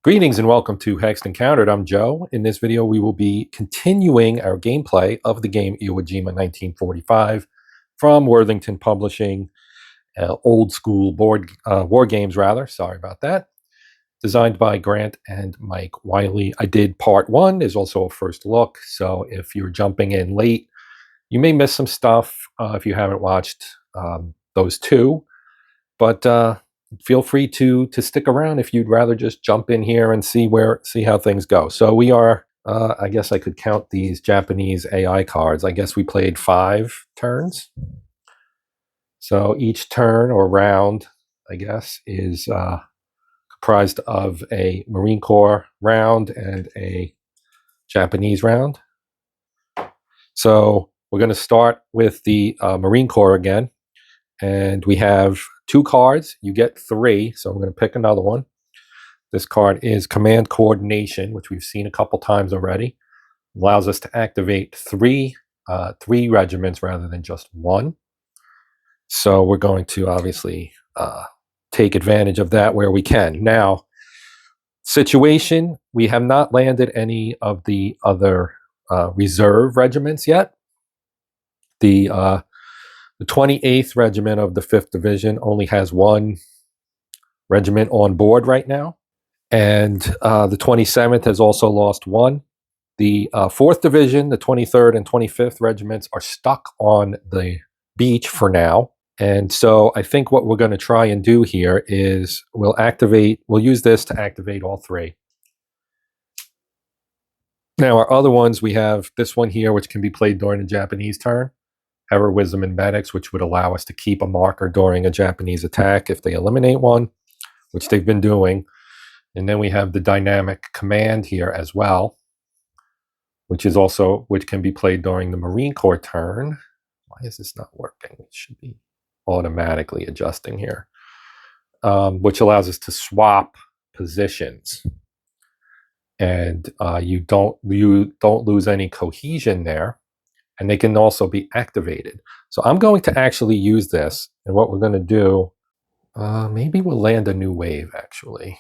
Greetings and welcome to Hexed Encountered. I'm Joe. In this video, we will be continuing our gameplay of the game Iwo Jima 1945 from Worthington Publishing, old school war games rather. Sorry about that. Designed by Grant and Mike Wylie. I did part one. There's also a first look. So if you're jumping in late, you may miss some stuff if you haven't watched those two. But feel free to stick around if you'd rather just jump in here and see how things go. So we are, I guess I could count these Japanese AI cards. I guess we played 5 turns. So each turn or round, I guess, is comprised of a Marine Corps round and a Japanese round. So we're going to start with the Marine Corps again. And we have 2 cards. You get 3, so I'm going to pick another one. This card is Command Coordination, which we've seen a couple times already. Allows us to activate 3 regiments rather than just 1. So we're going to obviously take advantage of that where we can. Now, situation, we have not landed any of the other reserve regiments yet. The 28th Regiment of the 5th Division only has 1 regiment on board right now. And the 27th has also lost 1. The 4th Division, the 23rd and 25th Regiments are stuck on the beach for now. And so I think what we're going to try and do here is we'll use this to activate all 3. Now our other ones, we have this one here, which can be played during a Japanese turn. Ever Wisdom and Medics, which would allow us to keep a marker during a Japanese attack if they eliminate one, which they've been doing. And then we have the Dynamic Command here as well, which can be played during the Marine Corps turn. Why is this not working? It should be automatically adjusting here, which allows us to swap positions. And you don't lose any cohesion there. And they can also be activated. So I'm going to actually use this. And what we're going to do, maybe we'll land a new wave, actually.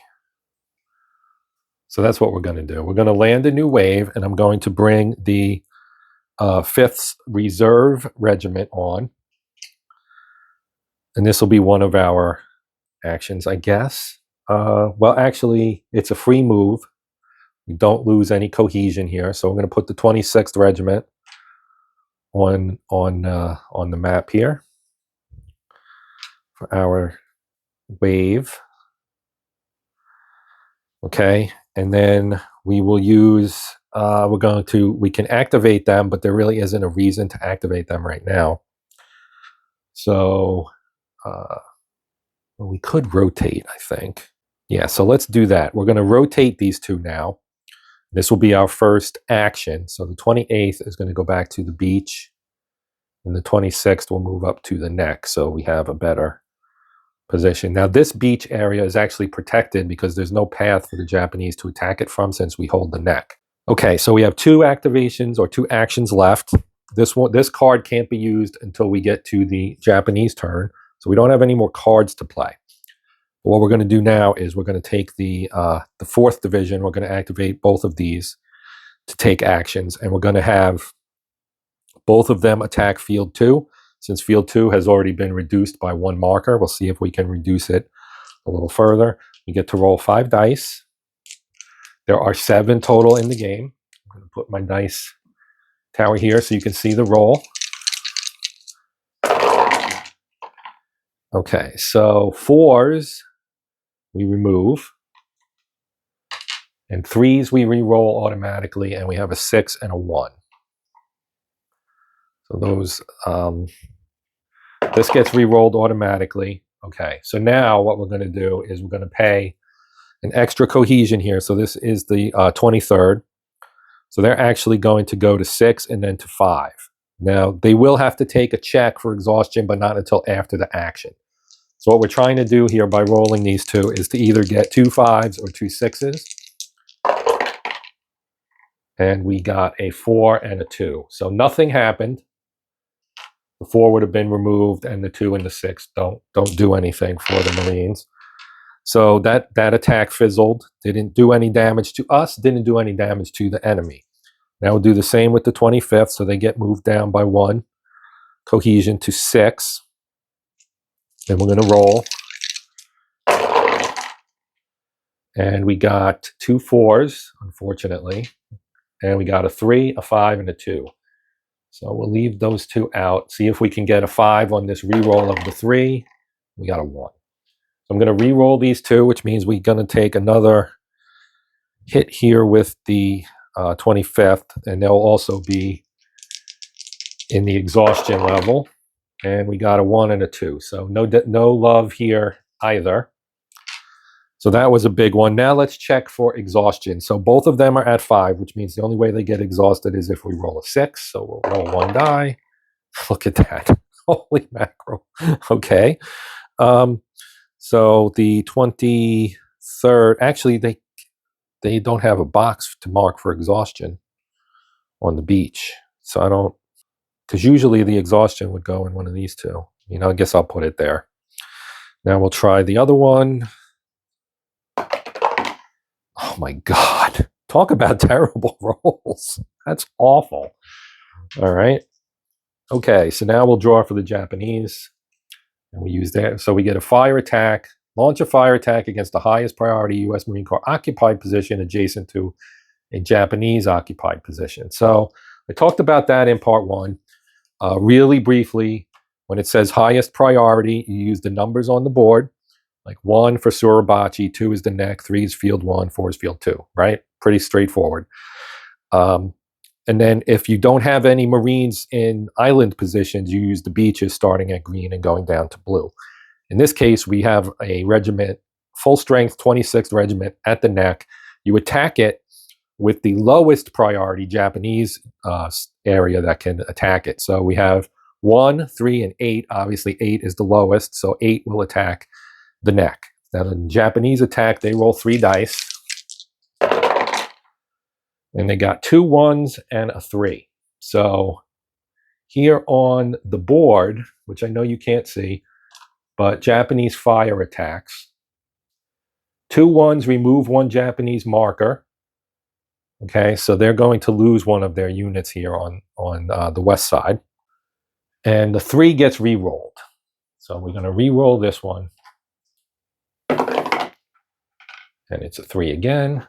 So that's what we're going to do. We're going to land a new wave, and I'm going to bring the 5th Reserve Regiment on. And this will be one of our actions, I guess. Well, actually, it's a free move. We don't lose any cohesion here. So we're going to put the 26th Regiment on the map here for our wave. Okay, and then we will use we can activate them, but there really isn't a reason to activate them right now. So we could rotate, I think. Yeah, so let's do that. We're going to rotate these 2 now. This will be our first action. So the 28th is going to go back to the beach, and the 26th will move up to the neck, so we have a better position. Now, this beach area is actually protected because there's no path for the Japanese to attack it from since we hold the neck. Okay, so we have 2 activations or 2 actions left. This card can't be used until we get to the Japanese turn, so we don't have any more cards to play. What we're going to do now is we're going to take the 4th Division. We're going to activate both of these to take actions, and we're going to have both of them attack Field 2. Since Field 2 has already been reduced by 1 marker, we'll see if we can reduce it a little further. We get to roll 5 dice. There are 7 total in the game. I'm going to put my dice tower here so you can see the roll. Okay, so 4s we remove, and 3s we re-roll automatically, and we have a 6 and a 1. So those, this gets re-rolled automatically. Okay, so now what we're going to do is we're going to pay an extra cohesion here. So this is the 23rd. So they're actually going to go to 6 and then to 5. Now, they will have to take a check for exhaustion, but not until after the action. So what we're trying to do here by rolling these 2 is to either get 2 5s or 2 6s. And we got a 4 and a 2. So nothing happened. The 4 would have been removed, and the 2 and the 6 don't do anything for the Marines. So that attack fizzled. Didn't do any damage to us, didn't do any damage to the enemy. Now we'll do the same with the 25th, so they get moved down by 1 cohesion to 6. Then we're going to roll. And we got 2 4s, unfortunately. And we got a 3, a 5, and a 2. So we'll leave those 2 out. See if we can get a 5 on this reroll of the 3. We got a 1. So I'm going to re-roll these 2, which means we're going to take another hit here with the 25th, and they'll also be in the exhaustion level. And we got a 1 and a 2, so no love here either. So that was a big one. Now let's check for exhaustion. So both of them are at 5, which means the only way they get exhausted is if we roll a 6. So we'll roll 1 die. Look at that. Holy mackerel. Okay. So the 23rd, actually they don't have a box to mark for exhaustion on the beach. So I don't, because usually the exhaustion would go in one of these 2. You know, I guess I'll put it there. Now we'll try the other one. Oh my God. Talk about terrible rolls. That's awful. All right. Okay, so now we'll draw for the Japanese. And we use that. So we get a fire attack, launch a fire attack against the highest priority U.S. Marine Corps occupied position adjacent to a Japanese occupied position. So I talked about that in part 1. Really briefly, when it says highest priority, you use the numbers on the board. Like 1 for Suribachi, 2 is the neck, 3 is field 1, 4 is field 2, right? Pretty straightforward. And then if you don't have any Marines in island positions, you use the beaches starting at green and going down to blue. In this case, we have a regiment, full strength 26th Regiment at the neck. You attack it with the lowest priority Japanese area that can attack it. So we have 1, 3, and 8. Obviously, 8 is the lowest, so 8 will attack the neck. Now, the Japanese attack, they roll 3 dice. And they got 2 1s and a 3. So here on the board, which I know you can't see, but Japanese fire attacks. 2 1s remove 1 Japanese marker. Okay, so they're going to lose one of their units here on the west side. And the 3 gets re-rolled. So we're going to re-roll this one. And it's a 3 again.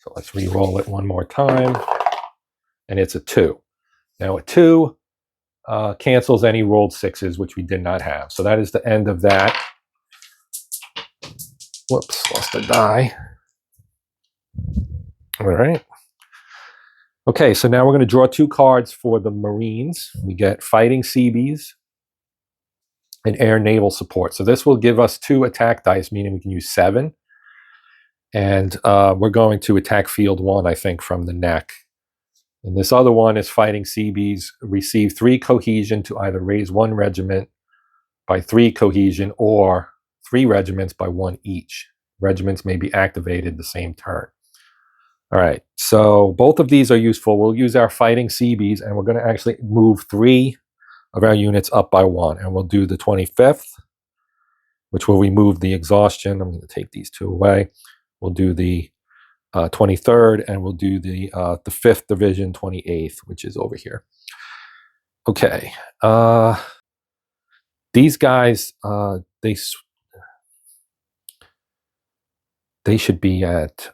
So let's re-roll it one more time. And it's a 2. Now a 2 cancels any rolled 6s, which we did not have. So that is the end of that. Whoops, lost a die. All right. Okay, so now we're going to draw 2 cards for the Marines. We get Fighting Seabees and Air Naval Support. So this will give us 2 attack dice, meaning we can use 7. And we're going to attack field 1, I think, from the neck. And this other one is Fighting Seabees. Receive 3 cohesion to either raise 1 regiment by 3 cohesion or 3 regiments by 1 each. Regiments may be activated the same turn. All right, so both of these are useful. We'll use our Fighting Seabees, and we're going to actually move 3 of our units up by 1. And we'll do the 25th, which will remove the exhaustion. I'm going to take these 2 away. We'll do the 23rd, and we'll do the 5th Division 28th, which is over here. Okay. These guys, they should be at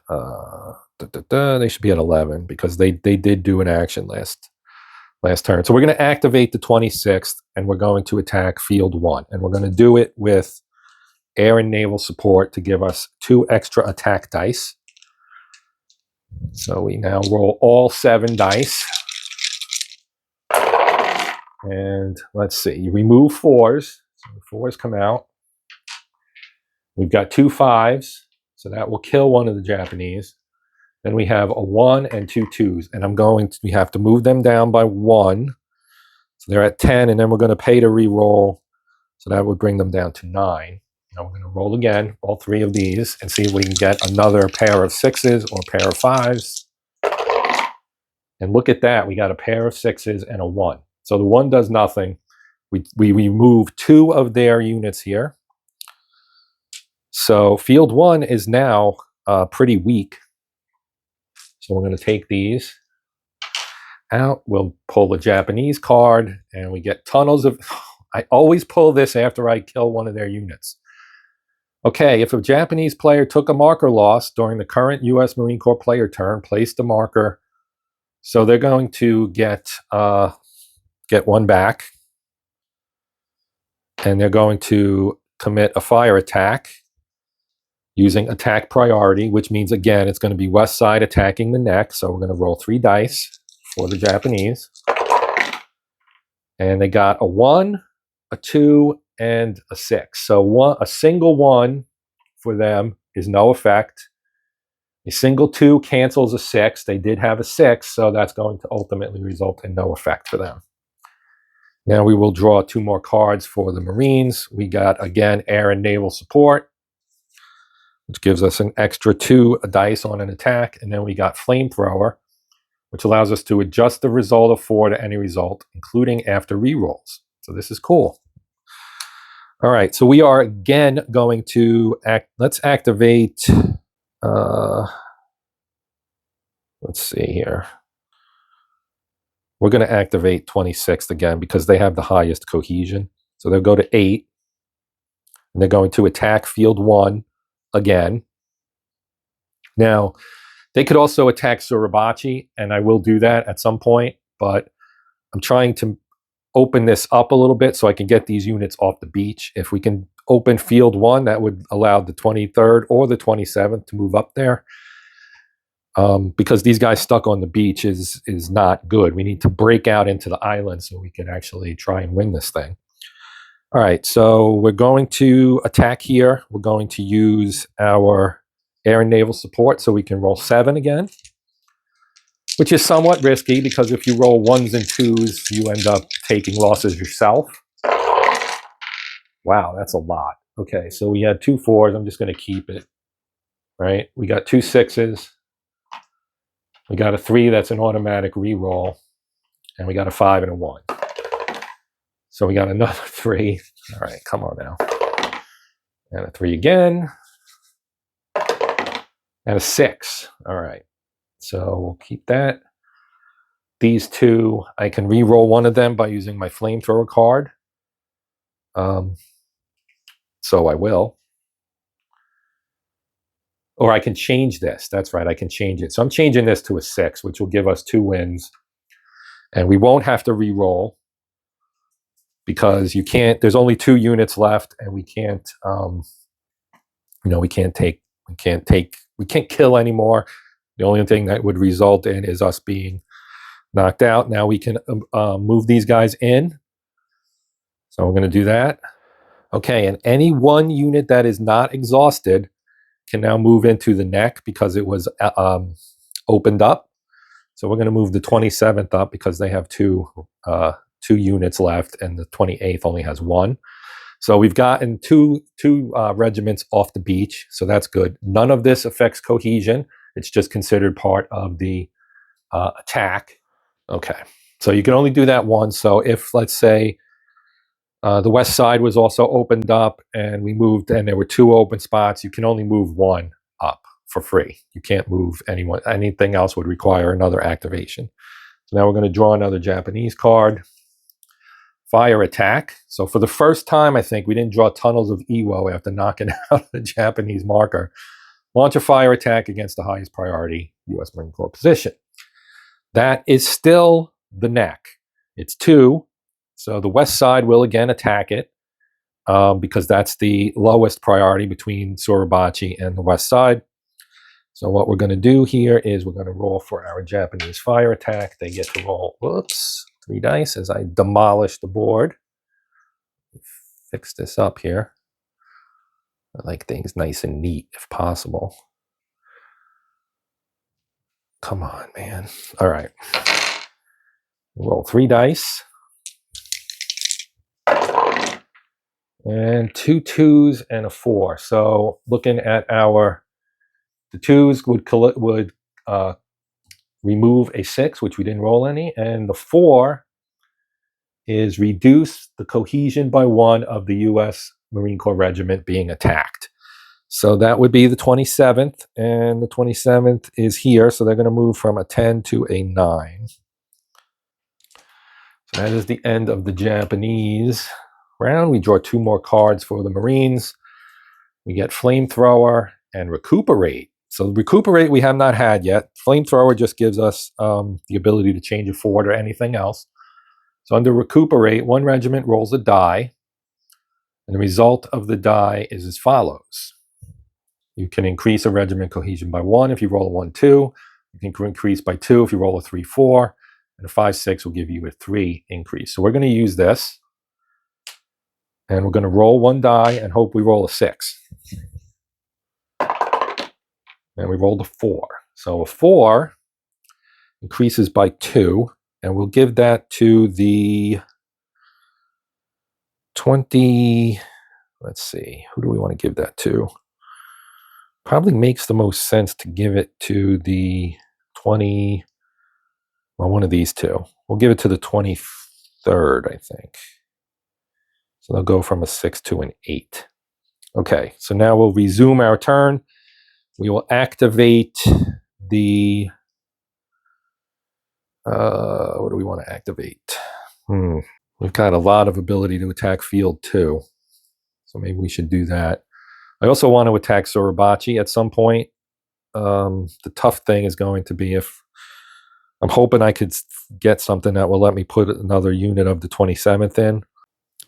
they should be at 11 because they did do an action last turn. So we're going to activate the 26th, and we're going to attack field 1, and we're going to do it with air and naval support to give us 2 extra attack dice. So we now roll all 7 dice. And let's see, you remove 4s. So the 4s come out. We've got 2 5s, so that will kill one of the Japanese. Then we have a 1 and 2 2s, and we have to move them down by 1. So they're at 10, and then we're going to pay to re-roll. So that would bring them down to 9. Now we're going to roll again, all 3 of these, and see if we can get another pair of 6s or a pair of 5s. And look at that, we got a pair of 6s and a 1. So the 1 does nothing. We remove 2 of their units here. So field 1 is now pretty weak. So we're going to take these out. We'll pull the Japanese card, and we get tunnels of... I always pull this after I kill one of their units. Okay, if a Japanese player took a marker loss during the current U.S. Marine Corps player turn, place the marker. So they're going to get one back. And they're going to commit a fire attack using attack priority, which means, again, it's going to be west side attacking the neck. So we're going to roll 3 dice for the Japanese. And they got a 1, a 2, and a 6. So a single 1 for them is no effect. A single 2 cancels a 6. They did have a 6, so that's going to ultimately result in no effect for them. Now we will draw 2 more cards for the Marines. We got, again, air and naval support, which gives us an extra 2 dice on an attack. And then we got flamethrower, which allows us to adjust the result of 4 to any result, including after rerolls. So this is cool. All right, so we are again going to let's activate, let's see here. We're going to activate 26th again because they have the highest cohesion. So they'll go to 8. And they're going to attack field 1 again. Now, they could also attack Suribachi, and I will do that at some point, but I'm trying to open this up a little bit so I can get these units off the beach. If we can open field 1, that would allow the 23rd or the 27th to move up there. Because these guys stuck on the beach is not good. We need to break out into the island so we can actually try and win this thing. All right, so we're going to attack here. We're going to use our air and naval support so we can roll 7 again, which is somewhat risky because if you roll 1s and 2s, you end up taking losses yourself. Wow, that's a lot. Okay, so we had 2 4s. I'm just going to keep it. Right, we got 2 6s. We got a 3 that's an automatic reroll, and we got a 5 and a 1. So we got another 3. All right, come on now. And a 3 again. And a 6. All right. So we'll keep that. These 2, I can reroll one of them by using my flamethrower card. So I will. Or I can change this. That's right, I can change it. So I'm changing this to a 6, which will give us 2 wins. And we won't have to re-roll because you can't, there's only 2 units left, and we can't, we can't kill anymore. The only thing that would result in is us being knocked out. Now we can move these guys in. So we're going to do that. Okay, and any 1 unit that is not exhausted can now move into the neck because it was opened up. So we're going to move the 27th up because they have 2 units left, and the 28th only has 1. So we've gotten two regiments off the beach, so that's good. None of this affects cohesion. It's just considered part of the attack. Okay, so you can only do that once. So if, let's say, the west side was also opened up and we moved and there were 2 open spots, you can only move 1 up for free. You can't move anything else would require another activation. So now we're going to draw another Japanese card. Fire attack. So for the first time, I think, we didn't draw tunnels of Iwo after knocking out the Japanese marker. Launch a fire attack against the highest priority U.S. Marine Corps position. That is still the neck. It's 2. So the west side will again attack it because that's the lowest priority between Suribachi and the west side. So what we're going to do here is we're going to roll for our Japanese fire attack. They get to roll, 3 dice as I demolish the board. Fix this up here. I like things nice and neat if possible. Come on, man. All right. Roll 3 dice. And 2 2s and a 4. So looking at the 2s would remove a 6, which we didn't roll any, and the 4 is reduce the cohesion by 1 of the U.S. Marine Corps regiment being attacked. So that would be the 27th, and the 27th is here, so they're going to move from a 10 to a 9. So that is the end of the Japanese round. We draw 2 more cards for the Marines. We get Flamethrower and Recuperate. So Recuperate we have not had yet. Flamethrower just gives us the ability to change a fort or anything else. So under Recuperate, 1 regiment rolls a die, and the result of the die is as follows. You can increase a regiment cohesion by 1 if you roll a 1-2. You can increase by 2 if you roll a 3-4. And a 5-6 will give you a 3 increase. So we're going to use this. And we're going to roll 1 die and hope we roll a 6. And we rolled a 4. So a 4 increases by 2. And we'll give that to the 20. Let's see. Who do we want to give that to? Probably makes the most sense to give it to the 20. Well, one of these two. We'll give it to the 23rd, I think. So they'll go from a 6 to an 8. Okay, so now we'll resume our turn. We will activate the... what do we want to activate? We've got a lot of ability to attack field 2. So maybe we should do that. I also want to attack Suribachi at some point. The tough thing is going to be if... I'm hoping I could get something that will let me put another unit of the 27th in.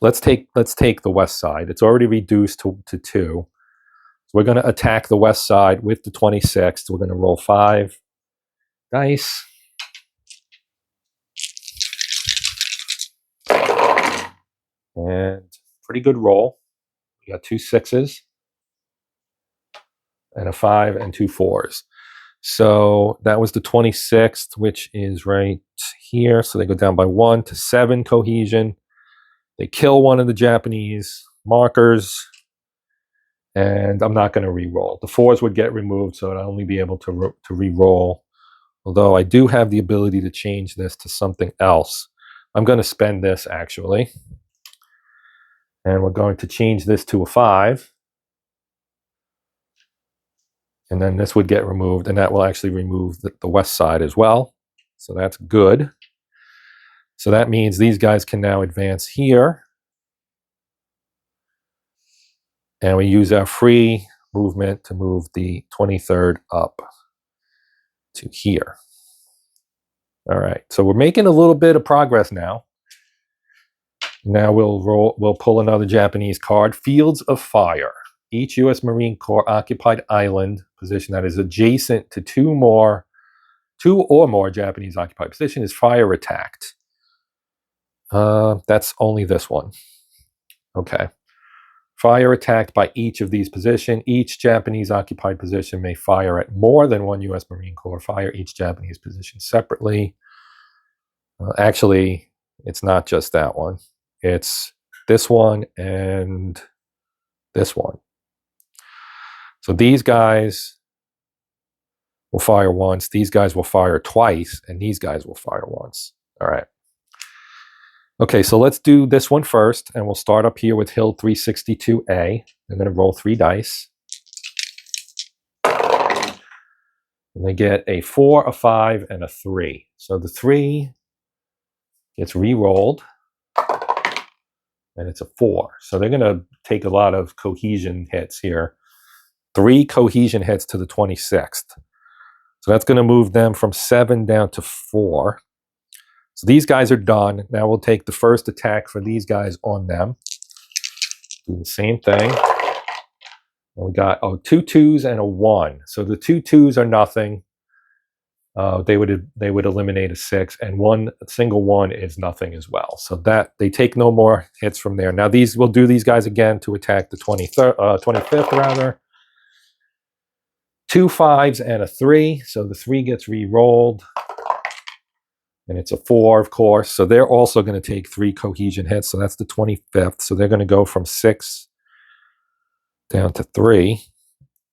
Let's take the west side. It's already reduced to 2. So we're going to attack the west side with the 26th. We're going to roll 5 dice. And pretty good roll. We got 2 6s and a 5 and 2 4s. So that was the 26th, which is right here. So they go down by 1 to 7 cohesion. They kill one of the Japanese markers. And I'm not going to re-roll. The 4s would get removed, so I'd only be able to re-roll. Although I do have the ability to change this to something else. I'm going to spend this, actually. And we're going to change this to a 5. And then this would get removed, and that will actually remove the west side as well. So that's good. So that means these guys can now advance here. And we use our free movement to move the 23rd up to here. All right, so we're making a little bit of progress now. Now we'll pull another Japanese card, Fields of Fire. Each U.S. Marine Corps occupied island position that is adjacent to 2 or more Japanese occupied position is fire attacked. That's only this one. Okay. Fire attacked by each of these positions. Each Japanese occupied position may fire at more than 1 U.S. Marine Corps. Fire each Japanese position separately. Actually, it's not just that one. It's this one and this one. So these guys will fire once, these guys will fire twice, and these guys will fire once. All right. Okay, so let's do this one first, and we'll start up here with Hill 362A. I'm going to roll 3 dice. And they get a 4, a 5, and a 3. So the 3 gets re-rolled, and it's a 4. So they're going to take a lot of cohesion hits here. 3 cohesion hits to the 26th. So that's going to move them from 7 down to 4. So these guys are done. Now we'll take the first attack for these guys on them. Do the same thing. And we got 2 2s and a 1. So the 2 2s are nothing. They would eliminate a 6, and a single 1 is nothing as well. So that they take no more hits from there. Now we'll do these guys again to attack the 25th rather. 2 5s and a 3. So the 3 gets re-rolled. And it's a 4, of course. So they're also going to take 3 cohesion hits. So that's the 25th. So they're going to go from 6 down to 3.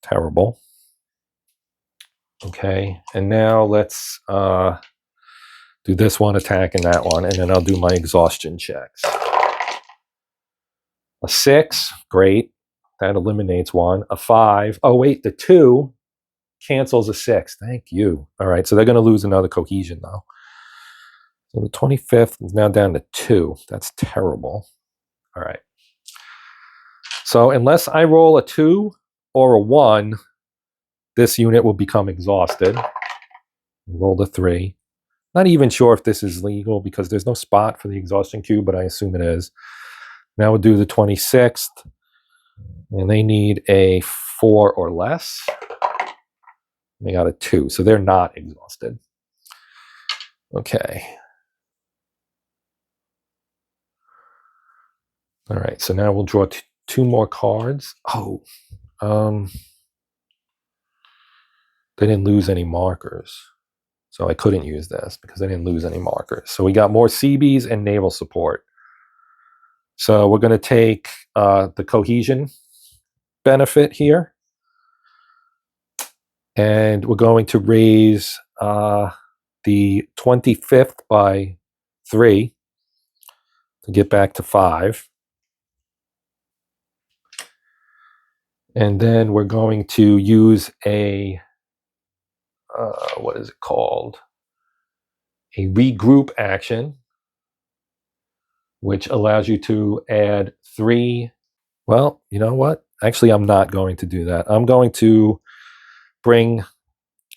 Terrible. Okay. And now let's do this one attack and that one. And then I'll do my exhaustion checks. A 6. Great. That eliminates one. A 5. Oh, wait, the 2 cancels a 6. Thank you. All right, so they're going to lose another cohesion, though. So the 25th is now down to 2. That's terrible. All right. So unless I roll a 2 or a 1, this unit will become exhausted. Roll the 3. Not even sure if this is legal because there's no spot for the exhaustion cube, but I assume it is. Now we'll do the 26th. And they need a 4 or less. They got a 2, so they're not exhausted. Okay. All right, so now we'll draw 2 more cards. Oh, they didn't lose any markers. So I couldn't use this because I didn't lose any markers. So we got more CBs and naval support. So we're going to take the cohesion benefit here. And we're going to raise the 25th by 3 to get back to 5. And then we're going to use a, what is it called? A regroup action, which allows you to add 3. Well, you know what? Actually, I'm not going to do that. I'm going to bring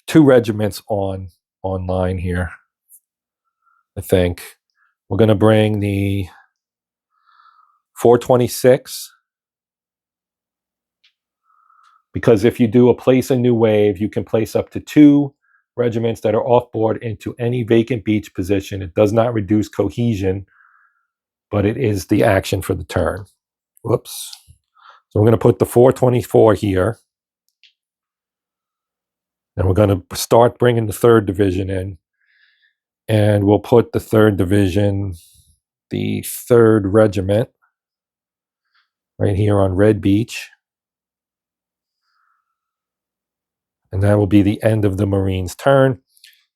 2 regiments online here, I think. We're going to bring the 426, because if you do a place a new wave, you can place up to 2 regiments that are off board into any vacant beach position. It does not reduce cohesion, but it is the action for the turn. Whoops. So we're going to put the 424 here. And we're going to start bringing the 3rd Division in. And we'll put the 3rd Division, the 3rd Regiment, right here on Red Beach. And that will be the end of the Marines' turn.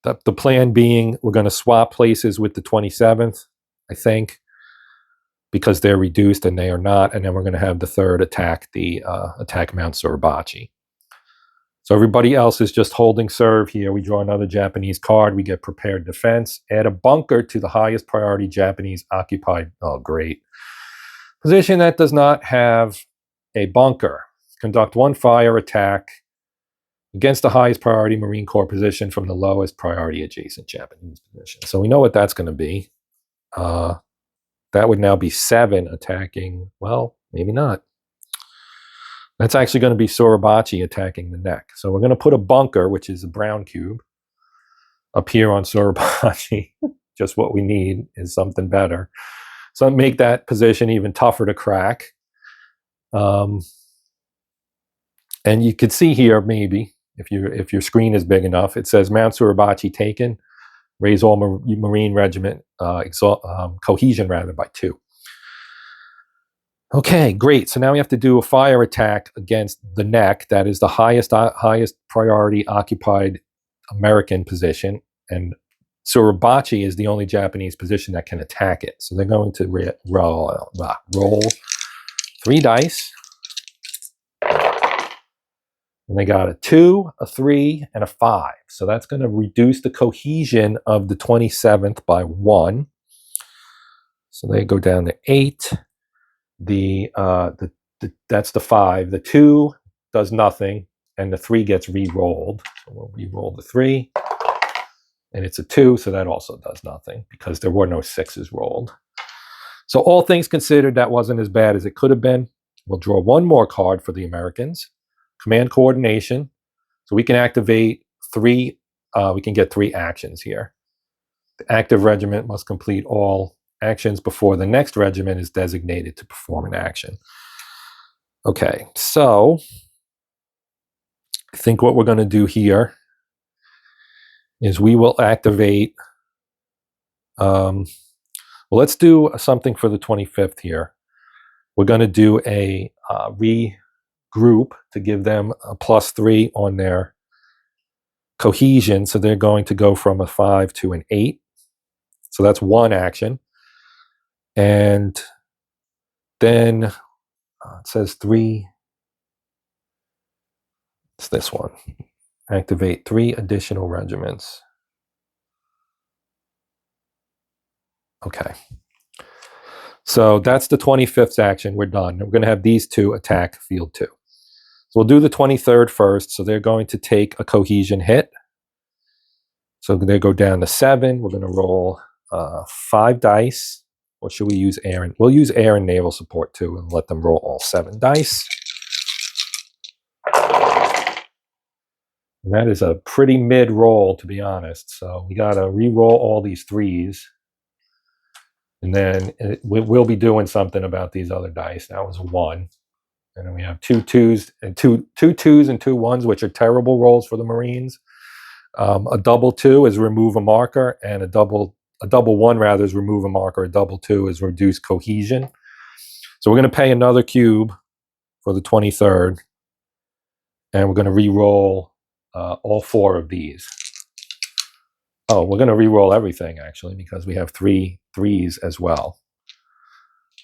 The plan being we're going to swap places with the 27th, I think, because they're reduced and they are not. And then we're going to have the 3rd attack Mount Suribachi. So everybody else is just holding serve here. We draw another Japanese card. We get prepared defense. Add a bunker to the highest priority Japanese occupied, oh great, position that does not have a bunker. Conduct 1 fire attack against the highest priority Marine Corps position from the lowest priority adjacent Japanese position. So we know what that's going to be. That would now be 7 attacking, well, maybe not. That's actually going to be Suribachi attacking the neck. So we're going to put a bunker, which is a brown cube, up here on Suribachi. Just what we need is something better. So make that position even tougher to crack. And you could see here, maybe, if your screen is big enough, it says Mount Suribachi taken. Raise all Marine Regiment cohesion rather by 2. Okay, great. So now we have to do a fire attack against the neck. That is the highest priority occupied American position. And Suribachi is the only Japanese position that can attack it. So they're going to roll 3 dice. And they got a 2, a 3, and a 5. So that's going to reduce the cohesion of the 27th by 1. So they go down to 8. That's the 5. The 2 does nothing, and the 3 gets re-rolled. So we'll re-roll the 3, and it's a 2, so that also does nothing because there were no 6s rolled. So all things considered, that wasn't as bad as it could have been. We'll draw 1 more card for the Americans. Command coordination. So we can activate 3. We can get 3 actions here. The active regiment must complete all actions before the next regiment is designated to perform an action. Okay, so I think what we're going to do here is we will activate, well, let's do something for the 25th here. We're going to do a regroup to give them a +3 on their cohesion, so they're going to go from a 5 to an 8. So that's 1 action. And then it says 3 It's this one. Activate 3 additional regiments. Okay. So that's the 25th action. We're done. We're going to have these 2 attack field 2. So we'll do the 23rd first. So they're going to take a cohesion hit. So they go down to 7. We're going to roll 5 dice. Or should we use air? We'll use air and naval support too and let them roll all 7 dice. And that is a pretty mid roll, to be honest. So we got to re-roll all these 3s. And then we'll be doing something about these other dice. That was a 1. And then we have 2 2s and 2 2s and 2 1s, which are terrible rolls for the Marines. A double 2 is remove a marker, and a double 1 rather is remove a marker. A double 2 is reduce cohesion. So we're going to pay another cube for the 23rd, and we're going to re-roll all 4 of these. Oh, we're going to re-roll everything actually because we have 3 3s as well.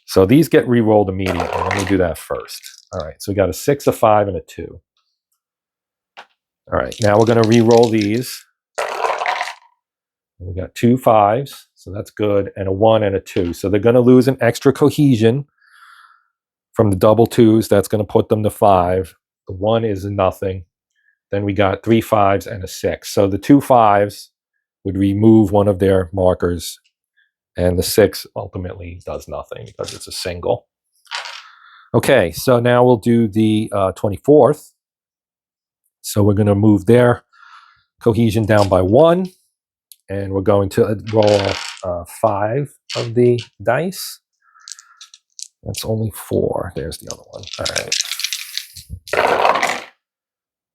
So these get re-rolled immediately. Let me do that first. All right, so we got a 6, a 5, and a 2. All right, now we're going to re-roll these. We got 2 5s, so that's good, and a 1 and a 2. So they're going to lose an extra cohesion from the double 2s. That's going to put them to 5. The 1 is nothing. Then we got 3 5s and a 6. So the 2 5s would remove one of their markers, and the 6 ultimately does nothing because it's a single. Okay, so now we'll do the 24th. So we're going to move their cohesion down by 1, and we're going to roll 5 of the dice. That's only 4. There's the other one. All right.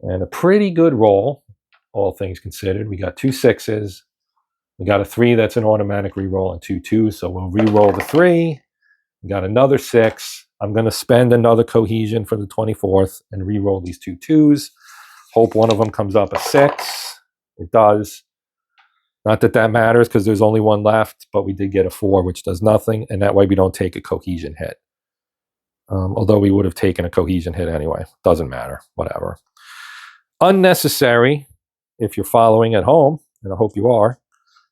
And a pretty good roll, all things considered. We got 2 6s. We got a 3 that's an automatic reroll and 2 2s. So we'll re-roll the 3. We got another 6. I'm going to spend another cohesion for the 24th and re-roll these 2 2s. Hope one of them comes up a 6. It does. Not that that matters because there's only 1 left, but we did get a 4, which does nothing. And that way we don't take a cohesion hit. Although we would have taken a cohesion hit anyway. Doesn't matter. Whatever. Unnecessary, if you're following at home, and I hope you are.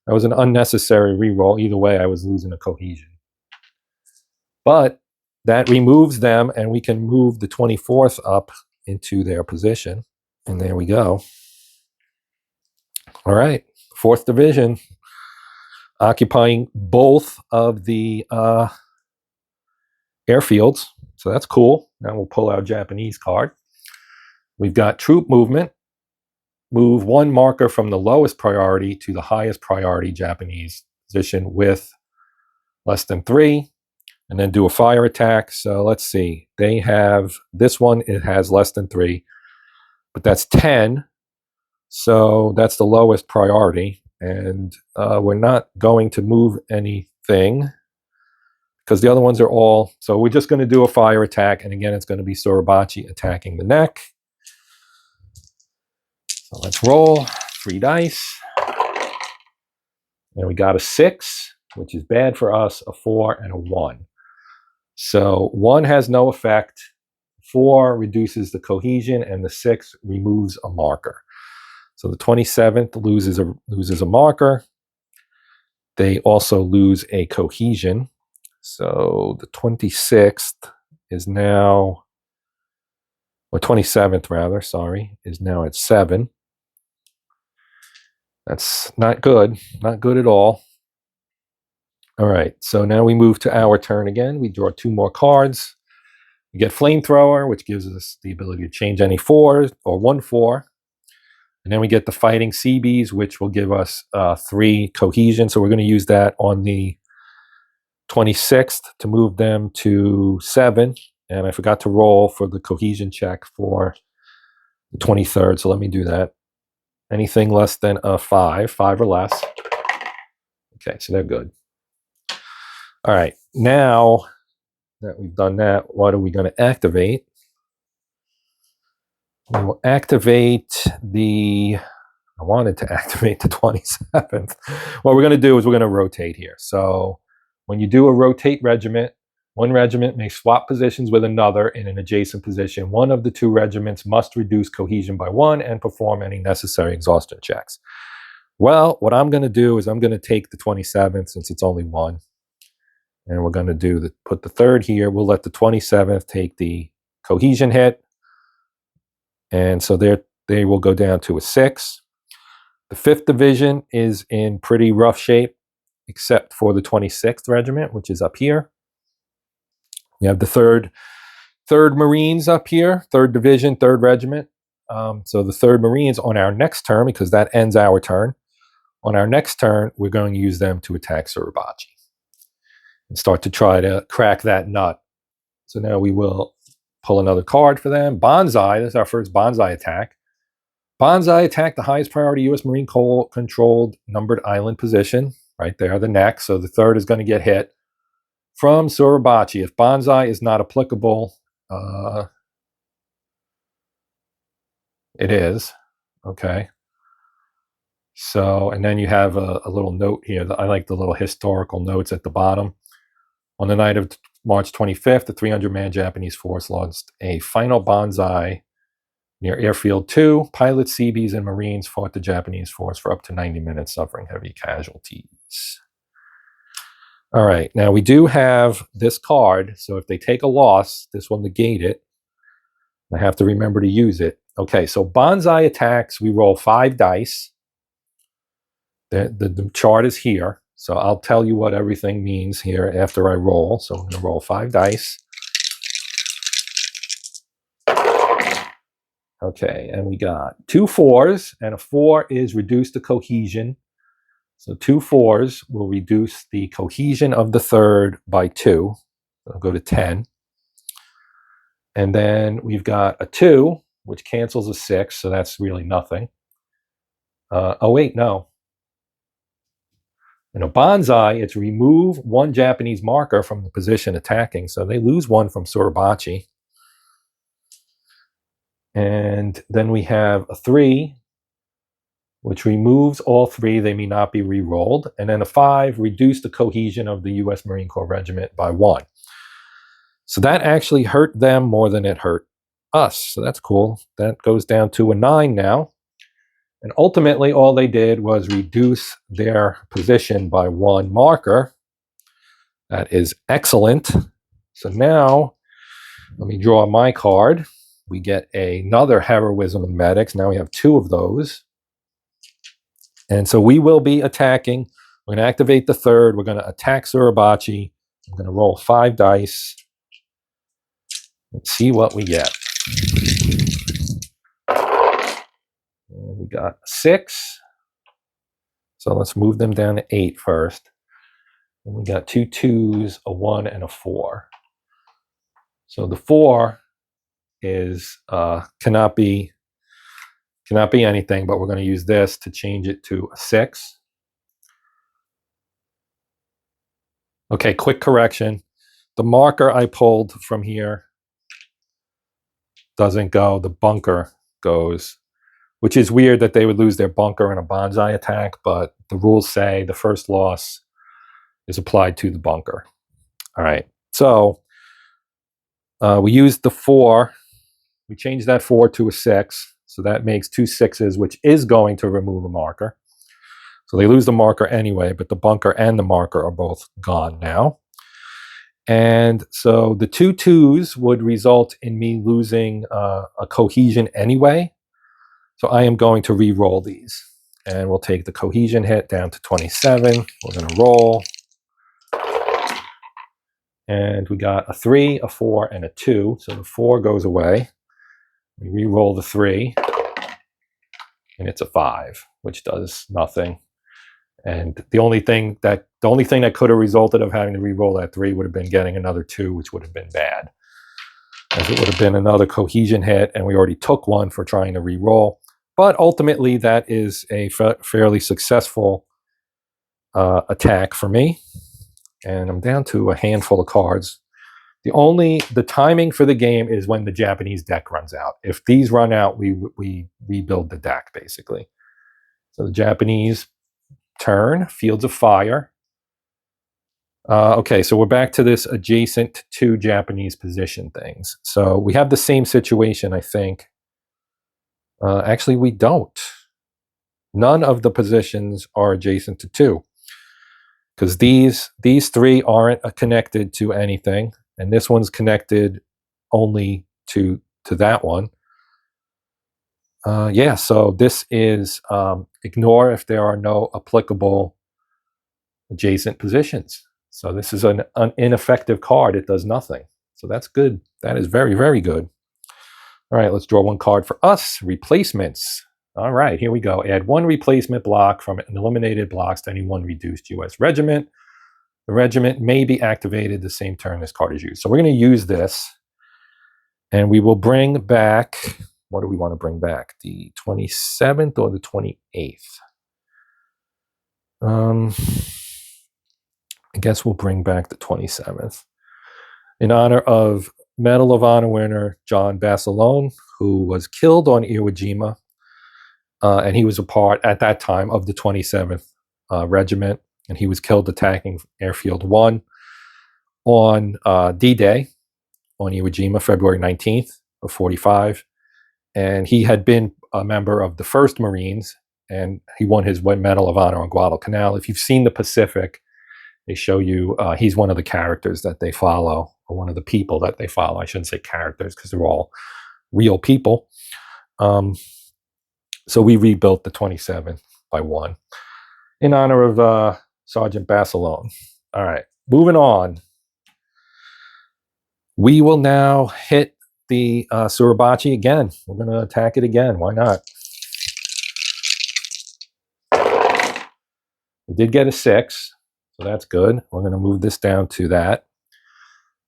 That was an unnecessary re-roll. Either way, I was losing a cohesion. But that removes them, and we can move the 24th up into their position. And there we go. All right. 4th Division, occupying both of the airfields. So that's cool. Now we'll pull our Japanese card. We've got troop movement. Move 1 marker from the lowest priority to the highest priority Japanese position with less than 3. And then do a fire attack. So let's see. They have, this one, it has less than 3. But that's 10. So that's the lowest priority. And we're not going to move anything because the other ones are all, so we're just going to do a fire attack. And again, it's going to be Suribachi attacking the neck. So let's roll 3 dice. And we got a 6, which is bad for us, a 4, and a 1. So 1 has no effect. 4 reduces the cohesion, and the 6 removes a marker. So the 27th loses a marker. They also lose a cohesion. So the 26th is now, or 27th rather, sorry, is now at 7. That's not good. Not good at all. All right, so now we move to our turn again. We draw 2 more cards. We get Flamethrower, which gives us the ability to change any 4s or 1 4. And then we get the Fighting Seabees, which will give us 3 cohesion. So we're going to use that on the 26th to move them to 7. And I forgot to roll for the cohesion check for the 23rd. So let me do that. Anything less than a 5 or less. Okay, so they're good. All right, now that we've done that, what are we going to activate? We'll activate the, I wanted to activate the 27th. What we're going to do is we're going to rotate here. So when you do a rotate regiment, One regiment may swap positions with another in an adjacent position. One of the two regiments must reduce cohesion by 1 and perform any necessary exhaustion checks. Well, what I'm going to do is I'm going to take the 27th, since it's only 1. And we're going to put the 3rd here. We'll let the 27th take the cohesion hit. And so they will go down to a 6. The 5th Division is in pretty rough shape, except for the 26th Regiment, which is up here. We have the 3rd Marines up here, 3rd Division, 3rd Regiment. So the 3rd Marines on our next turn, because that ends our turn, on our next turn, we're going to use them to attack Suribachi and start to try to crack that nut. So now we will pull another card for them. Banzai, this is our first Banzai attack. Banzai attack the highest priority U.S. Marine controlled numbered island position, right there, the neck. So the 3rd is going to get hit from Suribachi. If Banzai is not applicable, it is. Okay. So, and then you have a little note here. I like the little historical notes at the bottom. On the night of March 25th, the 300-man Japanese force launched a final Banzai near Airfield 2. Pilots, Seabees, and Marines fought the Japanese force for up to 90 minutes, suffering heavy casualties. All right, now we do have this card, so if they take a loss, this will negate it. I have to remember to use it. Okay, so Banzai attacks, we roll 5 dice. The chart is here, so I'll tell you what everything means here after I roll. So I'm going to roll 5 dice. Okay, and we got 2 4s, and a 4 is reduced to cohesion. So 2 4s will reduce the cohesion of the 3rd by 2. I'll go to 10. And then we've got a 2, which cancels a 6, so that's really nothing. Oh wait, no. In a Banzai, it's remove 1 Japanese marker from the position attacking. So they lose 1 from Suribachi. And then we have a 3, which removes all 3. They may not be re-rolled. And then a 5, reduce the cohesion of the U.S. Marine Corps regiment by 1. So that actually hurt them more than it hurt us. So that's cool. That goes down to a 9 now. And ultimately, all they did was reduce their position by 1 marker. That is excellent. So now, let me draw my card. We get another Heroism in Medics. Now we have 2 of those. And so we will be attacking. We're going to activate the 3rd. We're going to attack Suribachi. I'm going to roll 5 dice. Let's see what we get. And we got 6. So let's move them down to 8 first. And we got 2 2s, a 1, and a 4. So the 4 is cannot be anything, but we're going to use this to change it to a 6. Okay, quick correction. The marker I pulled from here doesn't go. The bunker goes, which is weird that they would lose their bunker in a Banzai attack, but the rules say the first loss is applied to the bunker. All right, so we used the 4. We changed that 4 to a 6, so that makes 2 6s, which is going to remove a marker. So they lose the marker anyway, but the bunker and the marker are both gone now. And so the 2 2s would result in me losing a cohesion anyway. So I am going to re-roll these. And we'll take the cohesion hit down to 27. We're going to roll. And we got a 3, a 4, and a 2. So the 4 goes away. We re-roll the 3. And it's a 5, which does nothing. And the only thing that could have resulted of having to re-roll that 3 would have been getting another 2, which would have been bad. As it would have been another cohesion hit, and we already took 1 for trying to re-roll. But ultimately, that is a fairly successful attack for me. And I'm down to a handful of cards. The timing for the game is when the Japanese deck runs out. If these run out, we rebuild the deck, basically. So the Japanese turn, Fields of Fire. Okay, so we're back to this adjacent to Japanese position things. So we have the same situation, I think. Actually, we don't. None of the positions are adjacent to 2, because these 3 aren't connected to anything, and this one's connected only to that one. Yeah, so this is ignore if there are no applicable adjacent positions. So this is an ineffective card. It does nothing. So that's good. That is very, very good. All right, let's draw one card for us. Replacements. All right, here we go. Add 1 replacement block from an eliminated blocks to any 1 reduced U.S. regiment. The regiment may be activated the same turn this card is used. So we're going to use this, and we will bring back, what do we want to bring back? The 27th or the 28th? I guess we'll bring back the 27th. In honor of Medal of Honor winner John Basilone, who was killed on Iwo Jima, and he was a part, at that time, of the 27th Regiment, and he was killed attacking Airfield 1 on D-Day on Iwo Jima, February 19th of 45. And he had been a member of the 1st Marines, and he won his Medal of Honor on Guadalcanal. If you've seen the Pacific, they show you he's one of the characters that they follow, or one of the people that they follow. I shouldn't say characters, because they're all real people. So we rebuilt the 27th by 1 in honor of Sergeant Basilone. All right, moving on. We will now hit the Suribachi again. We're going to attack it again. Why not? We did get a 6, so that's good. We're going to move this down to that.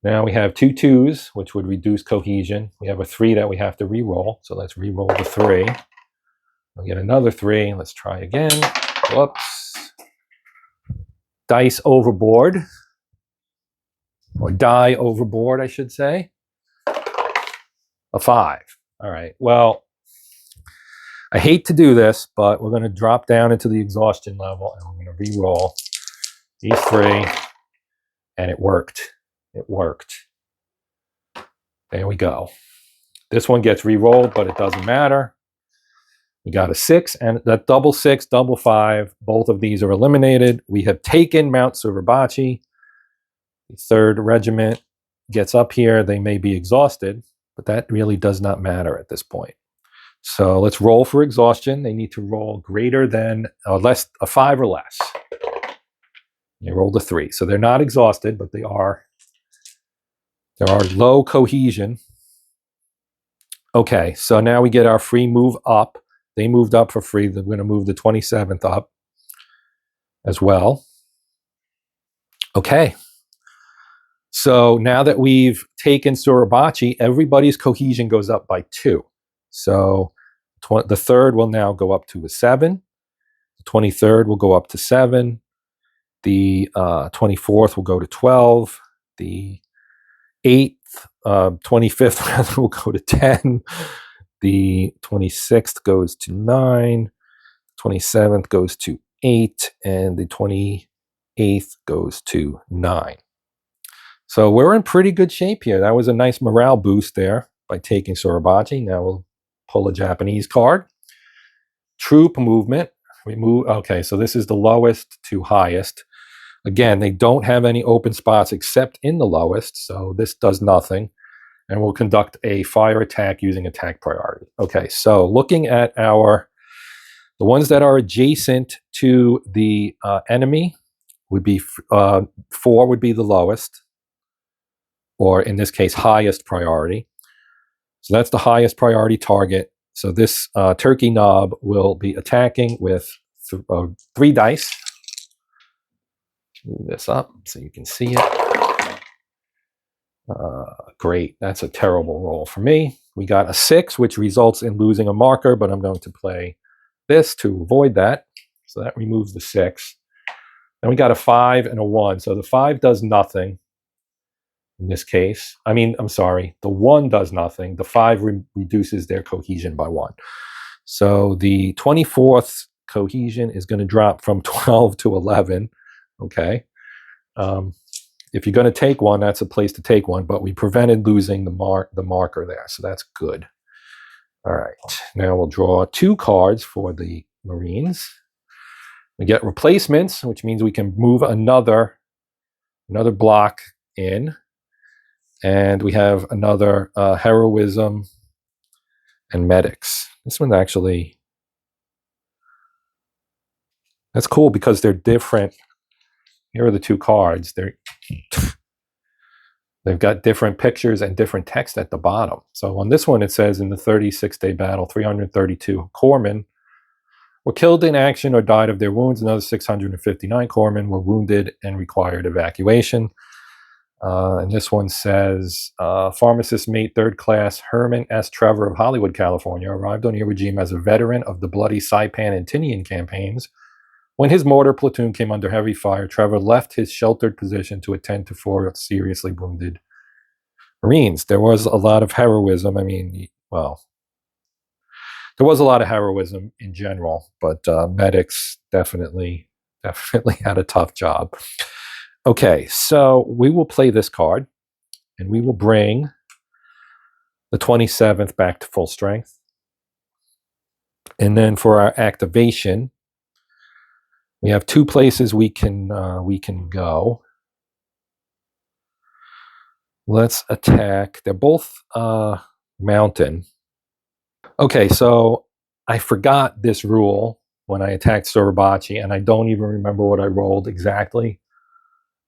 Now we have 2 2s, which would reduce cohesion. We have a 3 that we have to re-roll, so let's re-roll the 3. We'll get another 3. Let's try again. Whoops. Dice overboard. Or die overboard, I should say. A 5. All right. Well, I hate to do this, but we're going to drop down into the exhaustion level, and we're going to re-roll these 3, and it worked. It worked. There we go. This one gets re-rolled, but it doesn't matter. We got a 6, and that double 6, double 5, both of these are eliminated. We have taken Mount Suribachi. The 3rd Regiment gets up here. They may be exhausted, but that really does not matter at this point. So let's roll for exhaustion. They need to roll greater than, less, a 5 or less. They rolled a 3. So they're not exhausted, but there are low cohesion. Okay, so now we get our free move up. They moved up for free. They're going to move the 27th up as well. Okay. So now that we've taken Suribachi, everybody's cohesion goes up by 2. So the 3rd will now go up to a 7. The 23rd will go up to 7. The 24th will go to 12. The 8th, 25th will go to 10. The 26th goes to 9. 27th goes to 8. And the 28th goes to 9. So we're in pretty good shape here. That was a nice morale boost there by taking Suribachi. Now we'll pull a Japanese card. Troop movement. We move. Okay, so this is the lowest to highest. Again, they don't have any open spots except in the lowest, so this does nothing. And we'll conduct a fire attack using attack priority. Okay, so looking at the ones that are adjacent to the enemy would be 4 would be the lowest, or in this case, highest priority. So that's the highest priority target. So this turkey knob will be attacking with 3 dice. Move this up so you can see it. Great. That's a terrible roll for me. We got a 6, which results in losing a marker, but I'm going to play this to avoid that. So that removes the 6. Then we got a 5 and a 1. So the 5 does nothing in this case. I mean, I'm sorry. The 1 does nothing. The 5 reduces their cohesion by 1. So the 24th cohesion is going to drop from 12 to 11. Okay. if you're going to take one, that's a place to take one, but we prevented losing the marker there, so that's good. All right, now we'll draw 2 cards for the Marines. We get replacements, which means we can move another block in, and we have another heroism and medics. This one actually, that's cool because they're different. Here are the 2 cards. They've got different pictures and different text at the bottom. So on this one, it says, in the 36-day battle, 332 corpsmen were killed in action or died of their wounds. Another 659 corpsmen were wounded and required evacuation. And this one says, pharmacist mate 3rd class Herman S. Trevor of Hollywood, California, arrived on Iwo Jima as a veteran of the bloody Saipan and Tinian campaigns. When his mortar platoon came under heavy fire, Trevor left his sheltered position to attend to 4 seriously wounded Marines. There was a lot of heroism. I mean, well, there was a lot of heroism in general, but medics definitely had a tough job. Okay, so we will play this card, and we will bring the 27th back to full strength. And then for our activation, we have 2 places we can go. Let's attack. They're both mountain. Okay, so I forgot this rule when I attacked Suribachi, and I don't even remember what I rolled exactly.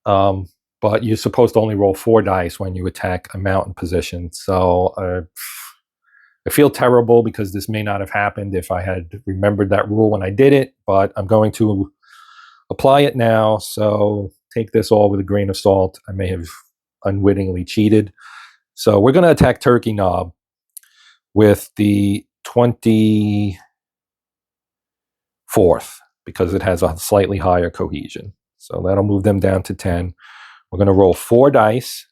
But you're supposed to only roll 4 dice when you attack a mountain position. So I feel terrible because this may not have happened if I had remembered that rule when I did it, but I'm going to apply it now, so take this all with a grain of salt. I may have unwittingly cheated. So we're going to attack Turkey Knob with the 24th because it has a slightly higher cohesion. So that'll move them down to 10. We're going to roll 4 dice.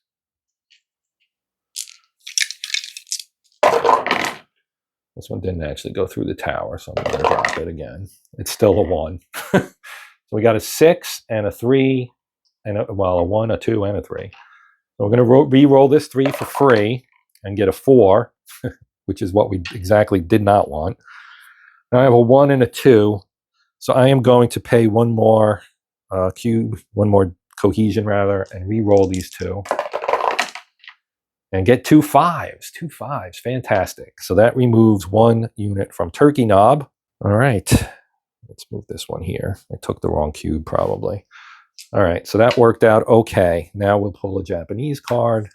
This one didn't actually go through the tower, so I'm going to drop it again. It's still a 1. So we got a 6 and a 3, and a 1, a 2, and a 3. So we're going to re-roll this 3 for free and get a 4, which is what we exactly did not want. Now I have a 1 and a 2, so I am going to pay 1 more cube, 1 more cohesion rather, and re-roll these 2. And get 2 5s. 2 5s, fantastic. So that removes 1 unit from Turkey Knob. All right. Let's move this one here. I took the wrong cube, probably. All right, so that worked out okay. Now we'll pull a Japanese card.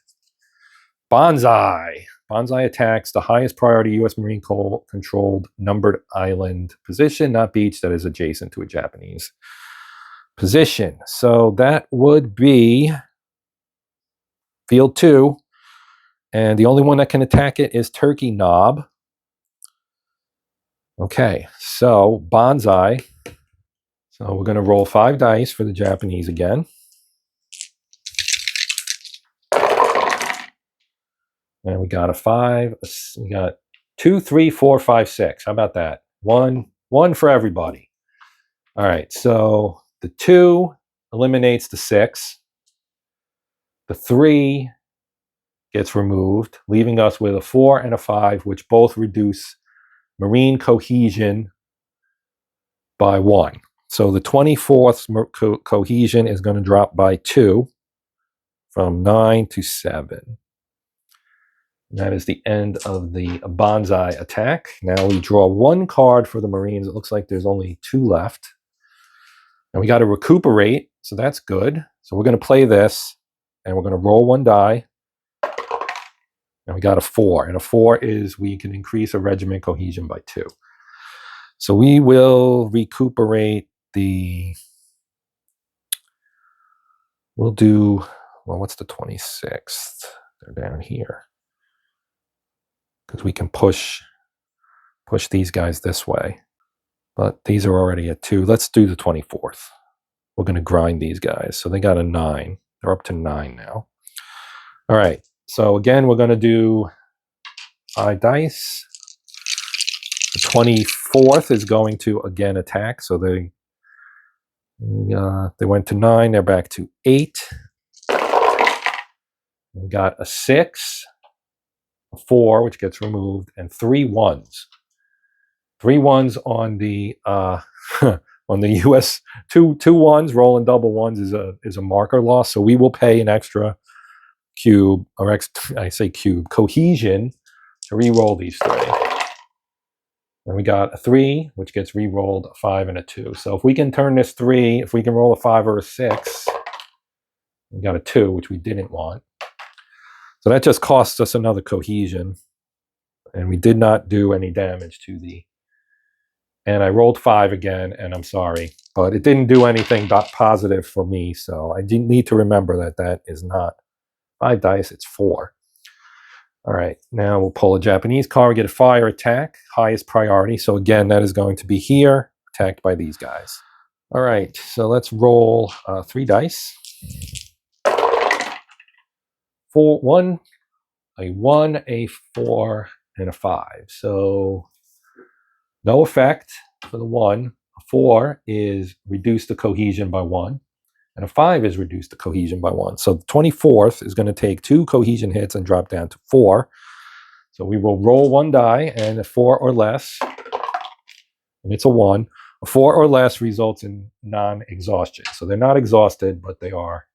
Banzai. Banzai attacks the highest priority U.S. Marine controlled numbered island position, not beach, that is adjacent to a Japanese position. So that would be Field 2. And the only one that can attack it is Turkey Knob. Okay, so Banzai. So we're going to roll 5 dice for the Japanese again. And we got a 5. We got 2, 3, 4, 5, 6. How about that? One for everybody. All right, so the 2 eliminates the 6. The 3 gets removed, leaving us with a 4 and a 5, which both reduce Marine cohesion by 1. So the 24th cohesion is going to drop by 2 from 9 to 7. And that is the end of the Banzai attack. Now we draw 1 card for the Marines. It looks like there's only 2 left. And we got to recuperate, so that's good. So we're going to play this, and we're going to roll 1 die. And we got a 4. And a 4 is we can increase a regiment cohesion by 2. So we will recuperate we'll do, well, what's the 26th? They're down here. Because we can push these guys this way. But these are already at 2. Let's do the 24th. We're going to grind these guys. So they got a 9. They're up to 9 now. All right. So again, we're going to do 5 dice. The 24th is going to again attack. So they went to 9. They're back to 8. We got a 6, a 4, which gets removed, and 3 1s. 3 1s on the on the US. Two 1s, rolling double 1s is a marker loss. So we will pay an extra cube, or I say cube, cohesion to re-roll these 3. And we got a 3, which gets re-rolled, a 5 and a 2. So if we can turn this 3, if we can roll a 5 or a 6, we got a 2, which we didn't want. So that just costs us another cohesion. And we did not do any damage to the... And I rolled 5 again, and I'm sorry. But it didn't do anything positive for me, so I need to remember that that is not 5 dice, it's 4. All right, now we'll pull a Japanese card. We get a fire attack, highest priority. So again, that is going to be here, attacked by these guys. All right, so let's roll 3 dice. 4, 1, a 1, a 4, and a 5. So no effect for the 1. A 4 is reduce the cohesion by 1. And a 5 is reduced the cohesion by 1. So the 24th is going to take 2 cohesion hits and drop down to 4. So we will roll 1 die, and a 4 or less, and it's a 1. A 4 or less results in non-exhaustion. So they're not exhausted, but they are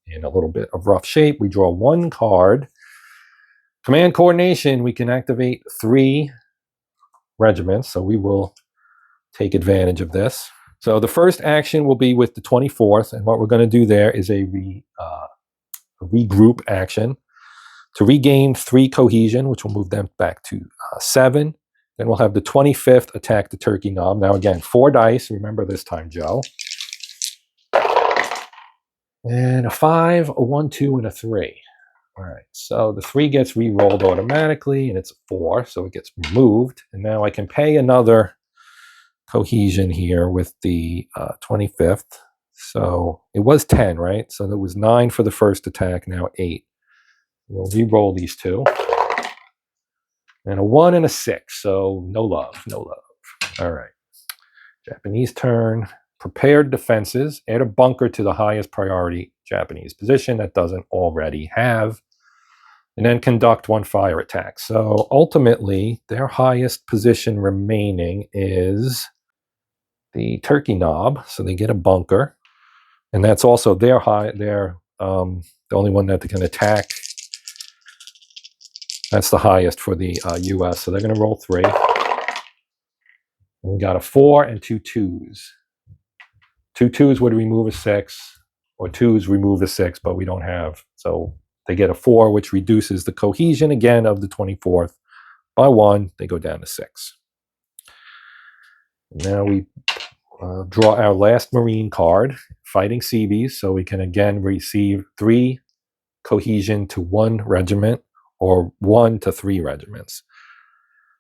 in a little bit of rough shape. We draw 1 card. Command coordination, we can activate 3 regiments, so we will take advantage of this. So the first action will be with the 24th, and what we're going to do there is a regroup action to regain 3 cohesion, which will move them back to 7. Then we'll have the 25th attack the turkey knob. Now again, 4 dice, remember this time, Joe. And a 5, a 1, 2, and a 3. All right, so the 3 gets re-rolled automatically, and it's a 4, so it gets removed. And now I can pay another cohesion here with the 25th. So it was 10, right? So there was 9 for the first attack, now 8. We'll re-roll these 2. And a 1 and a 6, so no love, no love. All right. Japanese turn. Prepared defenses. Add a bunker to the highest priority Japanese position that doesn't already have. And then conduct 1 fire attack. So ultimately, their highest position remaining is the turkey knob, so they get a bunker, and that's also their the only one that they can attack. That's the highest for the US, so they're going to roll 3. And we got a 4 and 2 2s. 2 2s would remove a 6, or 2s remove a 6, but we don't have, so they get a 4, which reduces the cohesion again of the 24th by 1. They go down to 6. Now we draw our last Marine card, Fighting Seabees, so we can again receive 3 cohesion to 1 regiment, or 1 to 3 regiments.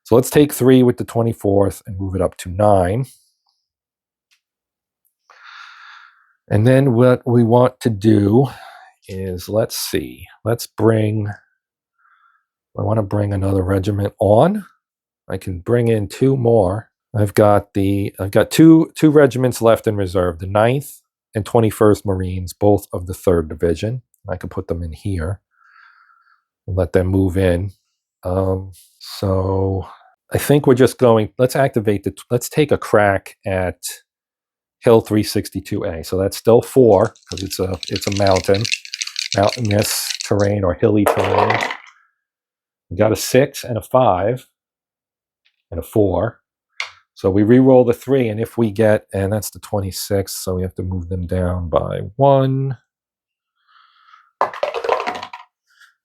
So let's take 3 with the 24th and move it up to 9. And then what we want to do is, let's see, I want to bring another regiment on. I can bring in 2 more. I've got two regiments left in reserve, the 9th and 21st Marines, both of the 3rd Division. I can put them in here and let them move in. So I think we're just going, let's take a crack at Hill 362A. So that's still 4, because it's a mountainous terrain or hilly terrain. We got a 6 and a 5 and a 4. So we re-roll the 3, and if we get, and that's the 26th, so we have to move them down by 1.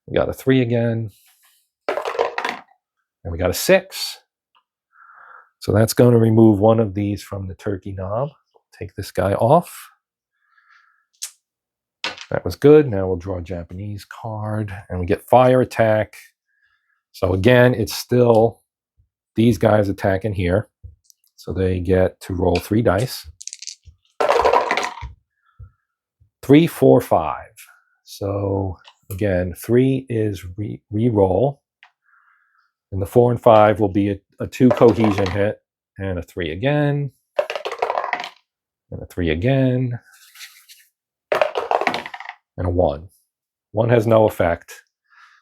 We got a 3 again, and we got a 6. So that's going to remove 1 of these from the turkey knob. Take this guy off. That was good. Now we'll draw a Japanese card, and we get fire attack. So again, it's still these guys attacking here. So they get to roll 3 dice. 3, 4, 5. So again, 3 is re-roll. And the 4 and 5 will be a 2 cohesion hit, and a 3 again, and a 3 again, and a 1. 1 has no effect.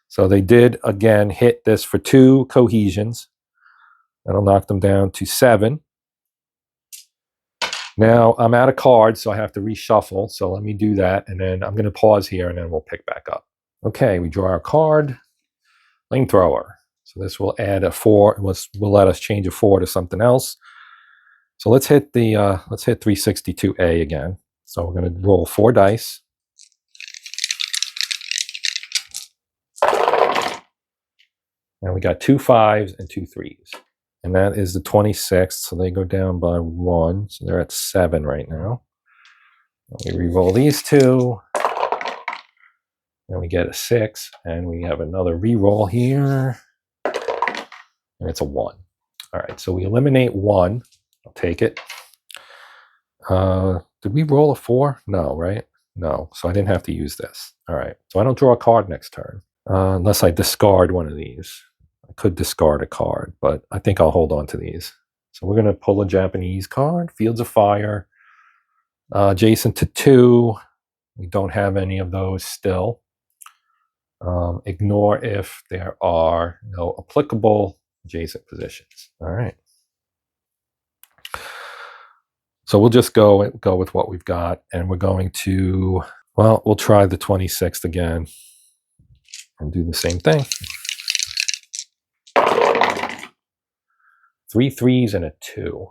So they did, again, hit this for 2 cohesions. That'll knock them down to 7. Now, I'm out of cards, so I have to reshuffle. So let me do that, and then I'm going to pause here, and then we'll pick back up. Okay, we draw our card. Flamethrower. So this will add a 4. Will let us change a 4 to something else. So let's hit 362A again. So we're going to roll 4 dice. And we got 2 5s and 2 3s. And that is the 26th, so they go down by 1. So they're at 7 right now. We re-roll these 2. And we get a 6. And we have another re-roll here. And it's a 1. All right, so we eliminate 1. I'll take it. Did we roll a 4? No, right? No, so I didn't have to use this. All right, so I don't draw a card next turn. Unless I discard one of these. I could discard a card, but I think I'll hold on to these. So we're going to pull a Japanese card, Fields of Fire, adjacent to 2. We don't have any of those still. Ignore if there are no applicable adjacent positions. All right. So we'll just go with what we've got, and we're going to, well, we'll try the 26th again and do the same thing. 3 3s and a 2.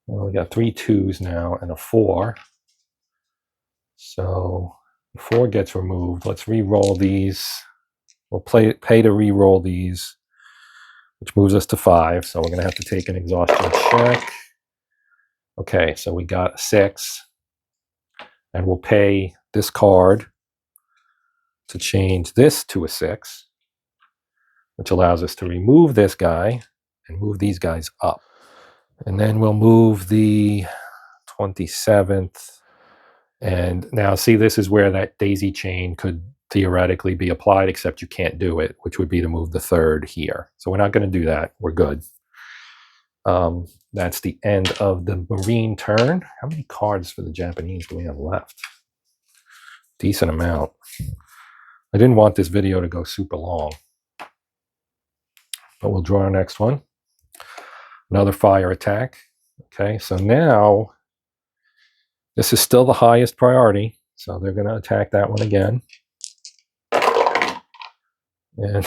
Well, we got 3 2s now and a 4. So the 4 gets removed. Let's re-roll these. We'll pay to re-roll these, which moves us to 5. So we're going to have to take an exhaustion check. Okay, so we got a 6. And we'll pay this card to change this to a 6, which allows us to remove this guy and move these guys up. And then we'll move the 27th. And now, see, this is where that daisy chain could theoretically be applied, except you can't do it, which would be to move the 3rd here. So we're not going to do that. We're good. That's the end of the Marine turn. How many cards for the Japanese do we have left? Decent amount. I didn't want this video to go super long, but we'll draw our next one. Another fire attack. Okay, so now this is still the highest priority, so they're going to attack that one again. And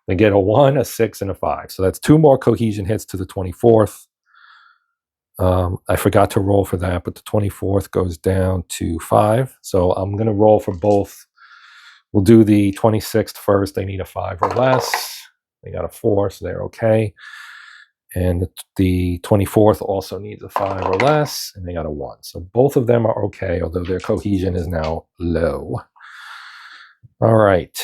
they get a 1, a 6, and a 5. So that's 2 more cohesion hits to the 24th. I forgot to roll for that, but the 24th goes down to 5. So I'm going to roll for both. We'll do the 26th first. They need a 5 or less. They got a 4, so they're okay. And the 24th also needs a 5 or less, and they got a 1. So both of them are okay, although their cohesion is now low. All right.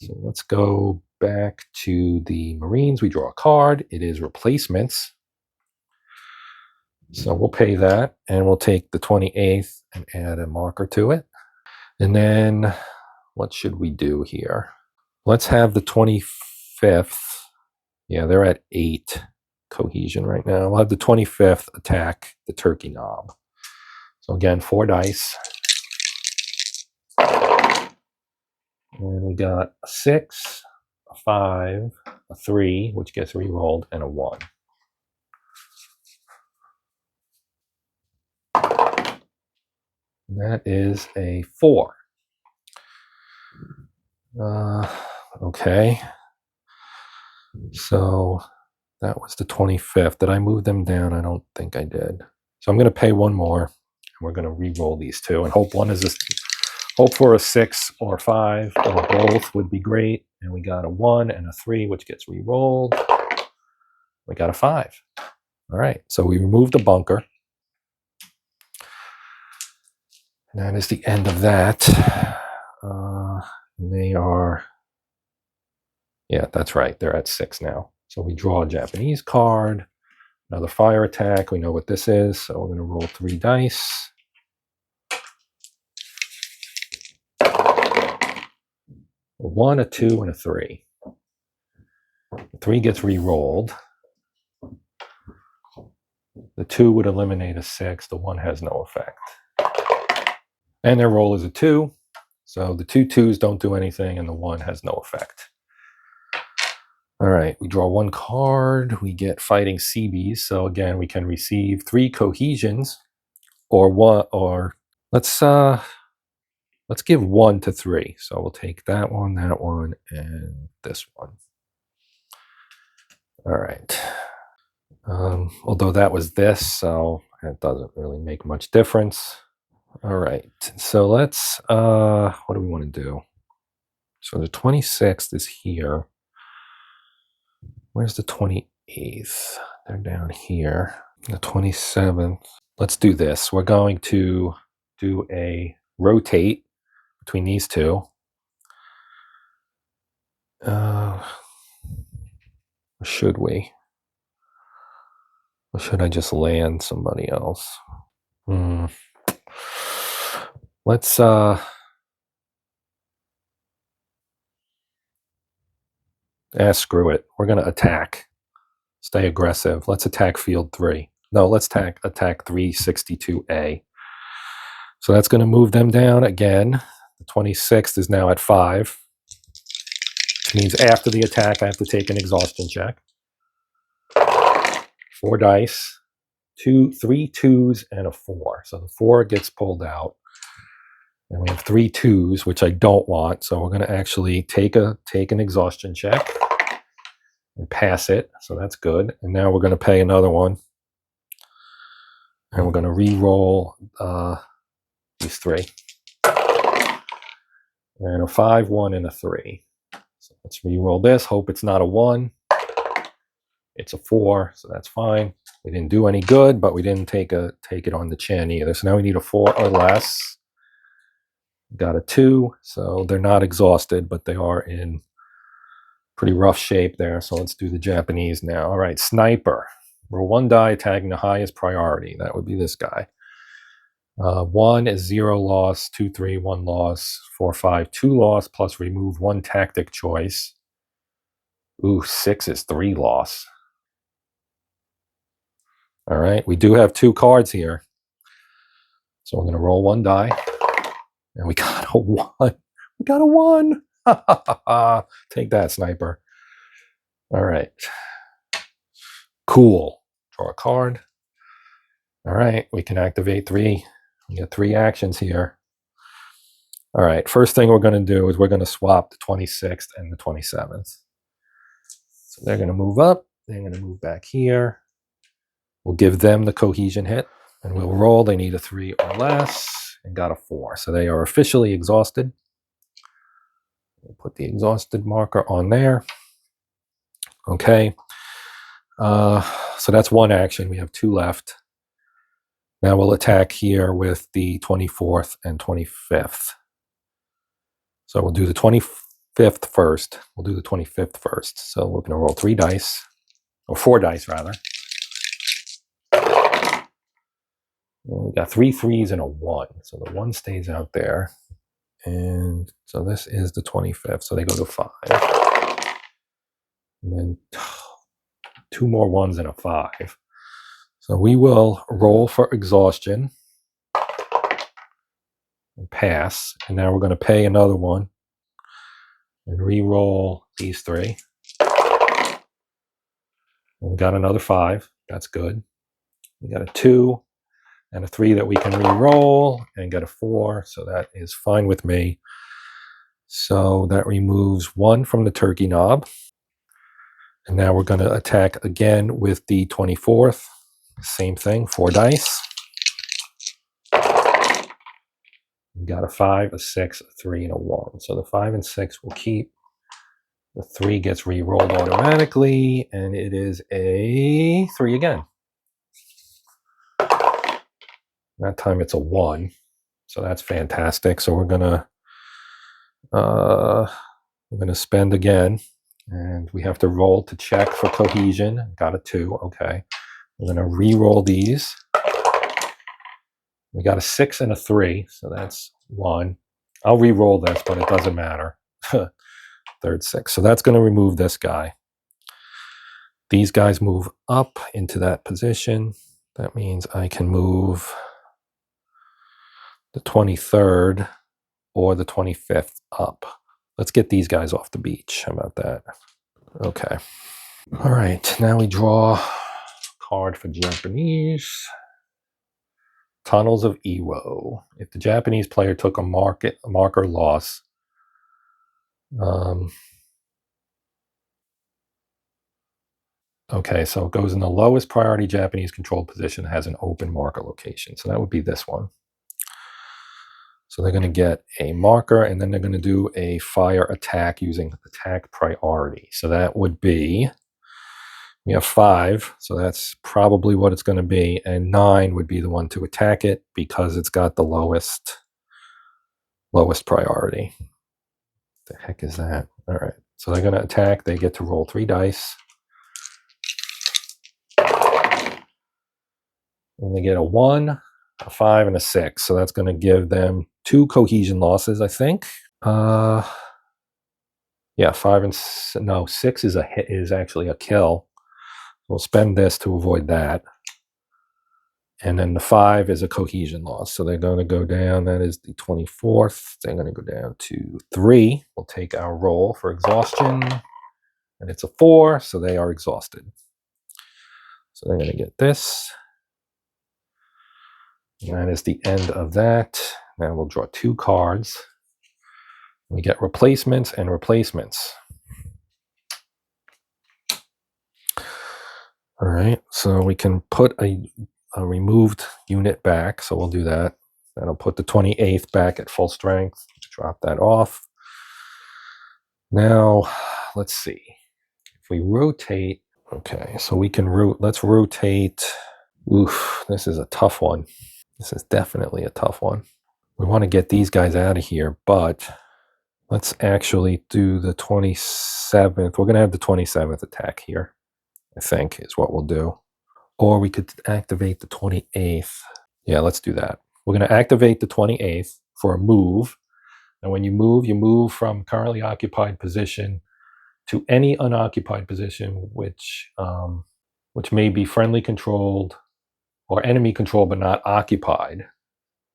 So let's go back to the Marines. We draw a card. It is replacements. So we'll pay that, and we'll take the 28th and add a marker to it. And then what should we do here? Let's have the 25th. Yeah, they're at 8 cohesion right now. We'll have the 25th attack the turkey knob. So again, 4 dice. And we got a 6, a 5, a 3, which gets re-rolled, and a 1. And that is a 4. Okay. So that was the 25th. Did I move them down? I don't think I did. So I'm going to pay 1 more, and we're going to re-roll these 2, and hope for a 6 or 5 or both would be great. And we got a 1 and a 3, which gets re-rolled. We got a 5. All right, so we removed the bunker. And that is the end of that. They are, yeah, that's right. They're at 6 now. So we draw a Japanese card, another fire attack. We know what this is, so we're going to roll 3 dice. A 1, a 2, and a 3. The 3 gets re-rolled. The 2 would eliminate a 6. The 1 has no effect. And their roll is a 2. So the 2 2s don't do anything, and the 1 has no effect. All right, we draw 1 card. We get Fighting Seabees. So again, we can receive 3 cohesions, or one, or let's give 1 to 3. So we'll take that one, and this one. All right. Although that was this, so it doesn't really make much difference. All right, so let's, what do we want to do? So the 26th is here. Where's the 28th? They're down here. The 27th. Let's do this. We're going to do a rotate between these two. Should we? Or should I just land somebody else? Let's screw it. We're gonna attack. Stay aggressive. Let's attack field 3. No, let's attack 362A. So that's gonna move them down again. The 26th is now at 5. Which means after the attack I have to take an exhaustion check. 4 dice. 3 2s and a 4. So the 4 gets pulled out. And we have 3 2s, which I don't want. So we're going to actually take an exhaustion check and pass it. So that's good. And now we're going to pay another one. And we're going to re-roll these 3. And a 5, 1, and a 3. So let's re-roll this. Hope it's not a 1. It's a 4, so that's fine. We didn't do any good, but we didn't take it on the chin either. So now we need a 4 or less. Got a 2, so they're not exhausted, but they are in pretty rough shape there. So let's do the Japanese now. All right, sniper. Roll 1 die, attacking the highest priority. That would be this guy. 1 is 0 loss, 2, 3, 1 loss, 4, 5, 2 loss, plus remove 1 tactic choice. Ooh, 6 is 3 loss. All right, we do have 2 cards here. So we're going to roll 1 die. And we got a 1. We got a 1. Take that, sniper. All right. Cool. Draw a card. All right, we can activate 3. We get 3 actions here. All right, first thing we're going to do is we're going to swap the 26th and the 27th. So they're going to move up. They're going to move back here. We'll give them the cohesion hit, and we'll roll. They need a 3 or less, and got a 4. So they are officially exhausted. We'll put the exhausted marker on there. Okay. So that's 1 action. We have 2 left. Now we'll attack here with the 24th and 25th. So we'll do the 25th first. We'll do the 25th first. So we're going to roll 3 dice, or 4 dice rather. And we got 3 3s and a 1. So the 1 stays out there. And so this is the 25th. So they go to 5. And then 2 more 1s and a 5. So we will roll for exhaustion and pass. And now we're going to pay another one and re-roll these 3. And we got another 5. That's good. We got a 2 and a 3 that we can re-roll and get a 4. So that is fine with me. So that removes 1 from the turkey knob. And now we're going to attack again with the 24th. Same thing, 4 dice. We got a 5, a 6, a 3, and a 1. So the 5 and 6 will keep. The 3 gets re-rolled automatically, and it is a 3 again. That time it's a 1. So that's fantastic. So we're gonna spend again, and we have to roll to check for cohesion. Got a 2. Okay. We're going to re-roll these. We got a 6 and a 3, so that's 1. I'll re-roll this, but it doesn't matter. 3rd 6. So that's going to remove this guy. These guys move up into that position. That means I can move the 23rd or the 25th up. Let's get these guys off the beach. How about that? Okay. All right, now we draw a card for Japanese. Tunnels of Iwo. If the Japanese player took a marker loss, okay, so it goes in the lowest priority Japanese controlled position, has an open marker location. So that would be this one. So they're going to get a marker, and then they're going to do a fire attack using attack priority. So that would be, we have 5, so that's probably what it's going to be, and 9 would be the one to attack it because it's got the lowest priority. The heck is that? All right, so they're going to attack. They get to roll 3 dice. And they get a 1, a 5, and a 6. So that's going to give them 2 cohesion losses, I think. Yeah, 5 and 6 is a hit, is actually a kill. We'll spend this to avoid that. And then the 5 is a cohesion loss. So they're going to go down. That is the 24th. They're going to go down to 3. We'll take our roll for exhaustion. And it's a 4, so they are exhausted. So they're going to get this. And that is the end of that. Now we'll draw 2 cards. We get replacements and replacements. All right, so we can put a removed unit back. So we'll do that. That'll put the 28th back at full strength. Drop that off. Now, let's see. If we rotate, okay, so we can let's rotate. Oof, this is a tough one. This is definitely a tough one. We want to get these guys out of here, but let's actually do the 27th. We're going to have the 27th attack here, I think, is what we'll do. Or we could activate the 28th. Yeah, let's do that. We're going to activate the 28th for a move. And when you move from currently occupied position to any unoccupied position, which may be friendly controlled or enemy controlled but not occupied.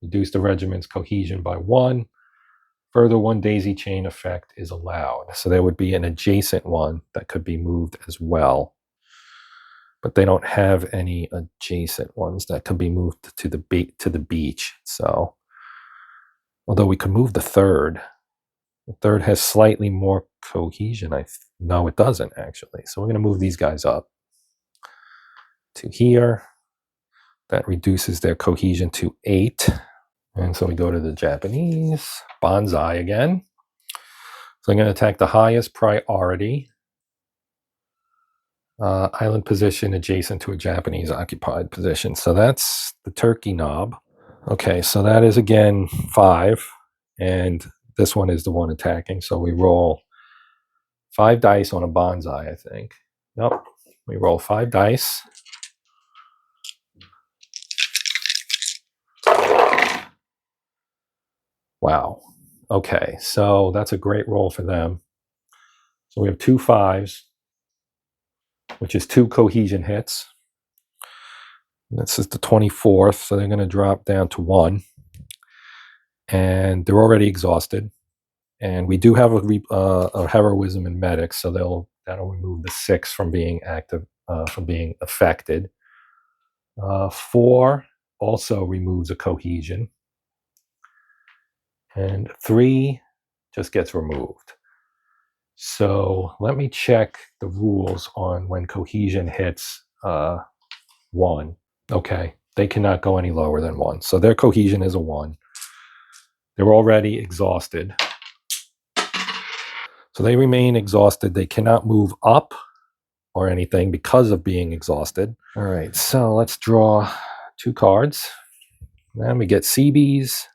Reduce the regiment's cohesion by 1. Further, 1 daisy chain effect is allowed. So there would be an adjacent one that could be moved as well. But they don't have any adjacent ones that can be moved to the beach. So, although we could move the 3rd. The 3rd has slightly more cohesion. No, it doesn't actually. So we're going to move these guys up to here. That reduces their cohesion to 8. And so we go to the Japanese. Bonsai again. So I'm going to attack the highest priority island position adjacent to a Japanese occupied position. So that's the turkey knob. Okay, so that is again 5. And this one is the one attacking. So we roll 5 dice on a bonsai, I think. Nope. We roll 5 dice. Wow. Okay, so that's a great roll for them. So we have 2 5s, which is 2 cohesion hits. This is the 24th, so they're going to drop down to 1. And they're already exhausted. And we do have a heroism in medics, so that'll remove the 6 from being active, from being affected. 4 also removes a cohesion. And 3 just gets removed. So let me check the rules on when cohesion hits 1. Okay, they cannot go any lower than 1. So their cohesion is a 1. They're already exhausted. So they remain exhausted. They cannot move up or anything because of being exhausted. All right, so let's draw 2 cards. Then we get Seabees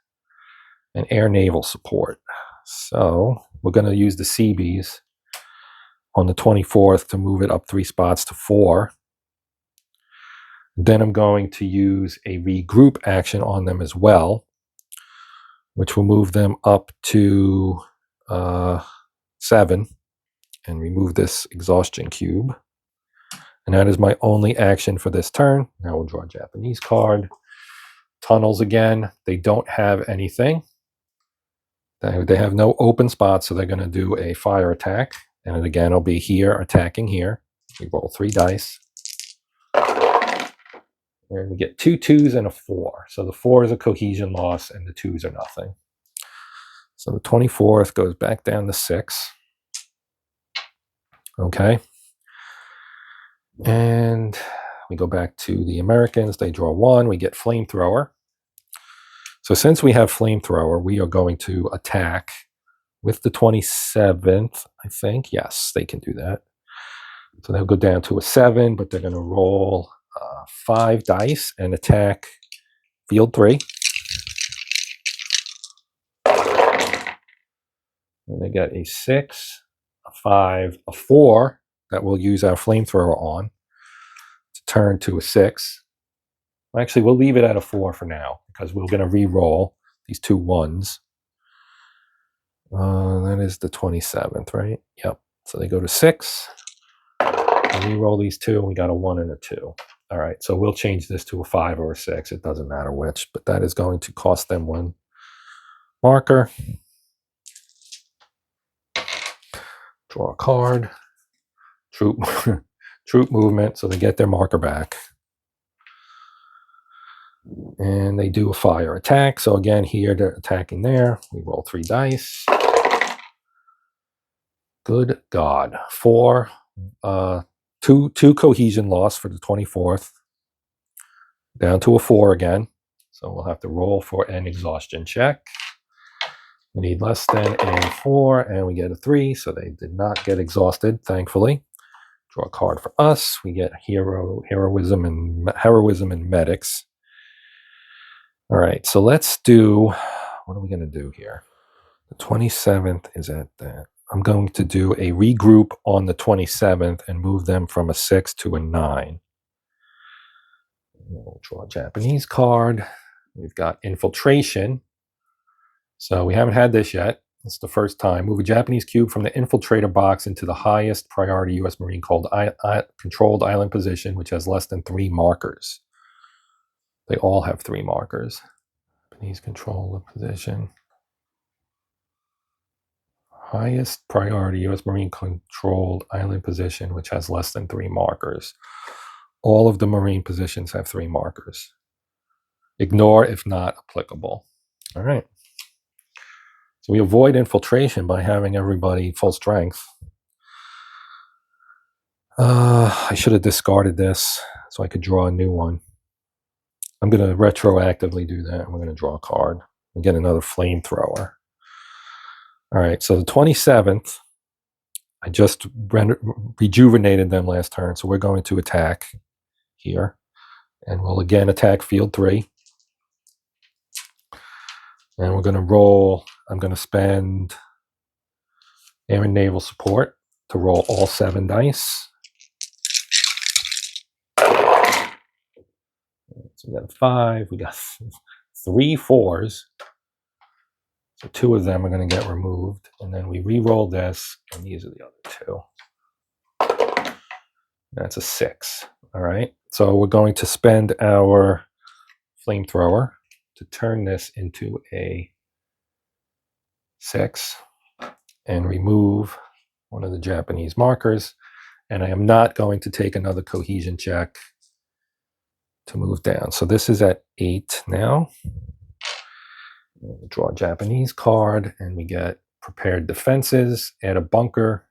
and air naval support. So we're going to use the Seabees on the 24th to move it up 3 spots to 4. Then I'm going to use a regroup action on them as well, which will move them up to 7 and remove this exhaustion cube. And that is my only action for this turn. Now we'll draw a Japanese card. Tunnels again. They don't have anything. They have no open spots, so they're going to do a fire attack. And again, it'll be here, attacking here. We roll 3 dice. And we get 2 2s and a 4. So the 4 is a cohesion loss, and the 2s are nothing. So the 24th goes back down to 6. Okay. And we go back to the Americans. They draw 1. We get Flamethrower. So since we have Flamethrower, we are going to attack with the 27th, I think. Yes, they can do that. So they'll go down to a 7, but they're going to roll 5 dice and attack field 3. And they get a 6, a 5, a 4 that we'll use our Flamethrower on to turn to a 6. Actually, we'll leave it at a 4 for now because we're going to re-roll these 2 1s. That is the 27th, right? Yep. So they go to 6. Re-roll these 2, and we got a 1 and a 2. All right, so we'll change this to a 5 or a 6. It doesn't matter which, but that is going to cost them 1 marker. Draw a card. Troop movement, so they get their marker back. And they do a fire attack. So again, here they're attacking there. We roll 3 dice. Good God. 4. 2 cohesion loss for the 24th. Down to a 4 again. So we'll have to roll for an exhaustion check. We need less than a 4, and we get a 3, so they did not get exhausted, thankfully. Draw a card for us. We get heroism and medics. All right, so let's do, what are we going to do here? The 27th is at that. I'm going to do a regroup on the 27th and move them from a 6 to a 9. We'll draw a Japanese card. We've got infiltration. So we haven't had this yet. It's the first time. Move a Japanese cube from the infiltrator box into the highest priority U.S. Marine controlled island position, which has less than 3 markers. They all have 3 markers. Japanese control the position. Highest priority U.S. Marine controlled island position, which has less than 3 markers. All of the Marine positions have 3 markers. Ignore if not applicable. All right. So we avoid infiltration by having everybody full strength. I should have discarded this so I could draw a new one. I'm going to retroactively do that. We're going to draw a card and get another Flamethrower. All right, so the 27th, I just rejuvenated them last turn, so we're going to attack here. And we'll again attack field 3. And we're going to roll, I'm going to spend air and naval support to roll all 7 dice. So we got 5, we got 3 4s. So 2 of them are going to get removed. And then we re-roll this, and these are the other 2. That's a 6. All right. So we're going to spend our Flamethrower to turn this into a 6 and remove one of the Japanese markers. And I am not going to take another cohesion check to move down. So this is at 8 now. We'll draw a Japanese card, and we get prepared defenses, add a bunker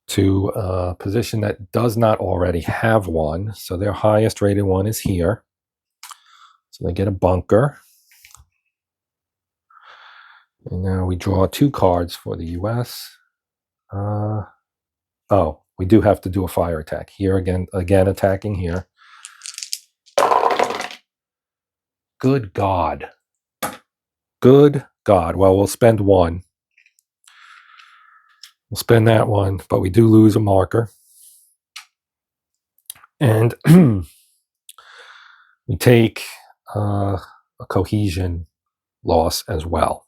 to a position that does not already have one. So their highest rated one is here. So they get a bunker. And now we draw 2 cards for the U.S. Oh, we do have to do a fire attack. Here again attacking here. Good God. Good God. Well, we'll spend 1. We'll spend that 1, but we do lose a marker. And we take a cohesion loss as well.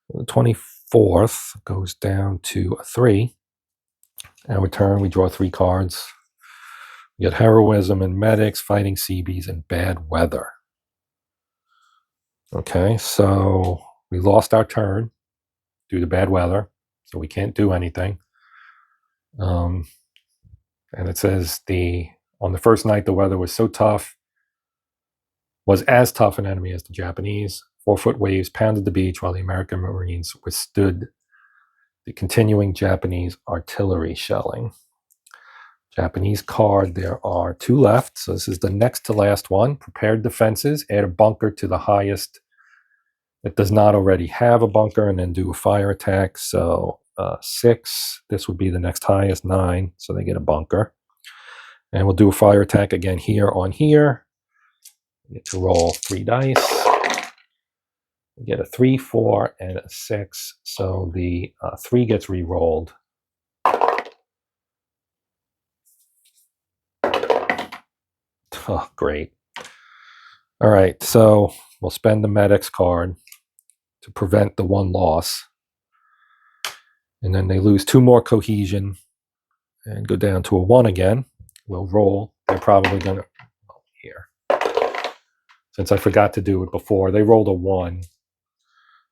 The 24th goes down to a 3. Our turn, we draw 3 cards. You get heroism and medics, fighting Seabees, and bad weather. Okay, so we lost our turn due to bad weather, so we can't do anything. And it says on the first night the weather was as tough an enemy as the Japanese. 4-foot waves pounded the beach while the American Marines withstood the continuing Japanese artillery shelling. Japanese card, there are 2 left, so this is the next to last one. Prepared defenses, add a bunker to the highest that does not already have a bunker, and then do a fire attack. So 6, this would be the next highest, 9, so they get a bunker. And we'll do a fire attack again here on here. We get to roll 3 dice. We get a 3, 4, and a 6, so the 3 gets re-rolled. Oh, great. All right, so we'll spend the medics card to prevent the 1 loss. And then they lose 2 more cohesion and go down to a 1 again. We'll roll. They're probably going to... here. Since I forgot to do it before, they rolled a 1.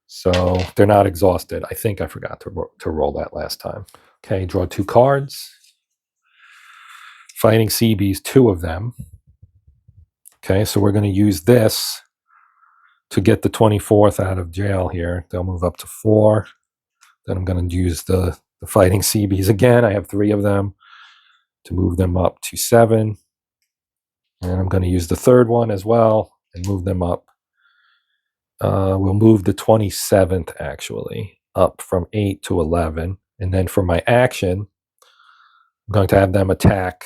So they're not exhausted. I think I forgot to roll that last time. Okay, draw 2 cards. Fighting Seabees, 2 of them. Okay, so we're going to use this to get the 24th out of jail here. They'll move up to 4. Then I'm going to use the Fighting Seabees again. I have 3 of them to move them up to 7. And I'm going to use the 3rd one as well and move them up. We'll move the 27th, actually, up from 8 to 11. And then for my action, I'm going to have them attack.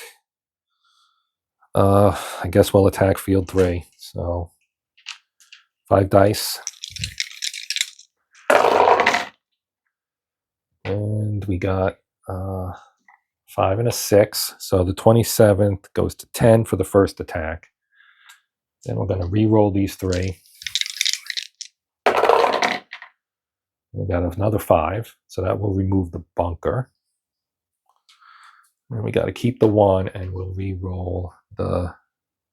I guess we'll attack field 3. So 5 dice. And we got 5 and a 6. So the 27th goes to 10 for the first attack. Then we're going to re-roll these 3. We got another 5. So that will remove the bunker. And we got to keep the 1, and we'll re-roll the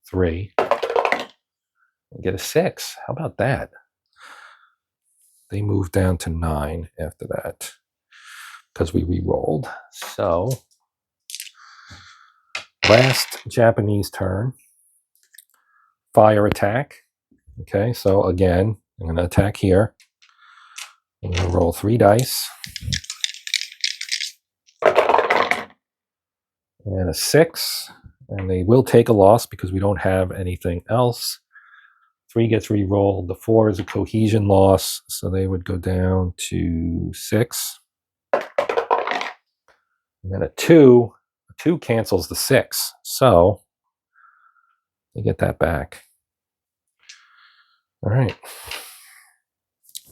3. And get a 6. How about that? They move down to 9 after that because we re-rolled. So last Japanese turn, fire attack. Okay, so again, I'm going to attack here. I'm going to roll 3 dice. And a 6. And they will take a loss because we don't have anything else. 3 gets re-rolled. The 4 is a cohesion loss, so they would go down to 6. And then a 2 cancels the 6, so they get that back. All right.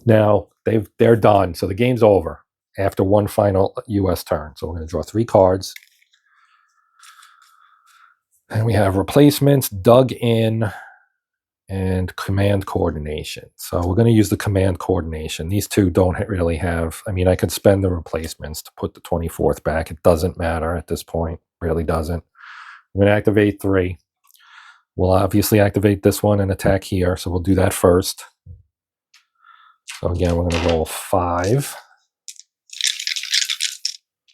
Now they're done, so the game's over after 1 final U.S. turn. So we're going to draw 3 cards. And we have replacements, dug in, and command coordination. So we're going to use the command coordination. These 2 don't really have... I mean, I could spend the replacements to put the 24th back. It doesn't matter at this point. Really doesn't. I'm going to activate 3. We'll obviously activate this one and attack here. So we'll do that first. So again, we're going to roll 5.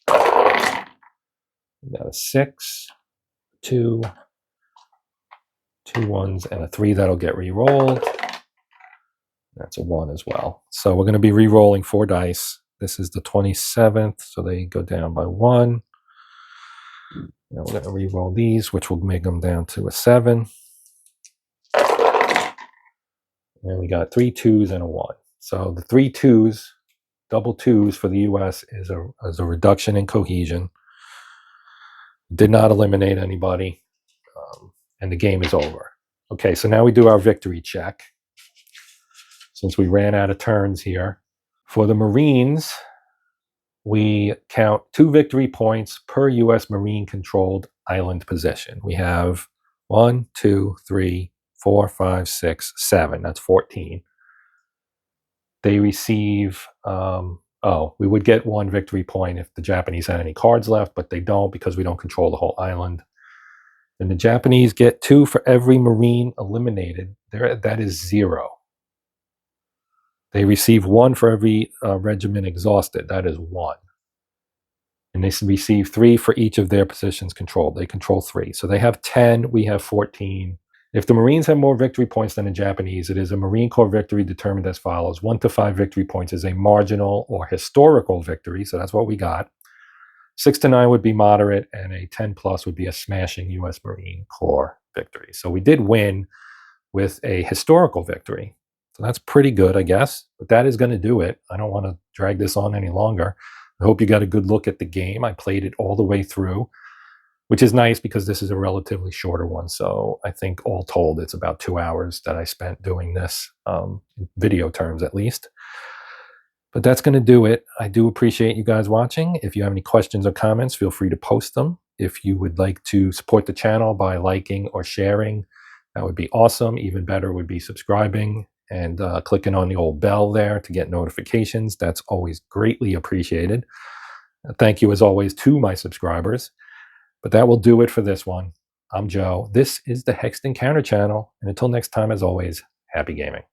We got a 6, 2, 2 1s, and a 3 that'll get re-rolled. That's a 1 as well. So we're going to be re-rolling 4 dice. This is the 27th, so they go down by 1. Now we're going to re-roll these, which will make them down to a 7. And we got 3 2s and a 1. So the 3 2s, double 2s for the U.S. is a reduction in cohesion. Did not eliminate anybody, and the game is over. Okay, so now we do our victory check. Since we ran out of turns here. For the Marines, we count 2 victory points per U.S. Marine-controlled island position. We have 1, 2, 3, 4, 5, 6, 7. That's 14. They receive... we would get 1 victory point if the Japanese had any cards left, but they don't because we don't control the whole island. And the Japanese get 2 for every Marine eliminated. That is 0. They receive 1 for every regiment exhausted. That is 1. And they receive 3 for each of their positions controlled. They control 3. So they have 10, we have 14. If the Marines have more victory points than the Japanese, it is a Marine Corps victory determined as follows. 1 to 5 victory points is a marginal or historical victory, so that's what we got. 6 to 9 would be moderate, and a 10 plus would be a smashing U.S. Marine Corps victory. So we did win with a historical victory. So that's pretty good, I guess. But that is going to do it. I don't want to drag this on any longer. I hope you got a good look at the game. I played it all the way through, which is nice because this is a relatively shorter one. So I think all told, it's about 2 hours that I spent doing this, in video terms at least. But that's going to do it. I do appreciate you guys watching. If you have any questions or comments, feel free to post them. If you would like to support the channel by liking or sharing, that would be awesome. Even better would be subscribing and clicking on the old bell there to get notifications. That's always greatly appreciated. Thank you, as always, to my subscribers. But that will do it for this one. I'm Joe. This is the Hexed Encounter channel. And until next time, as always, happy gaming.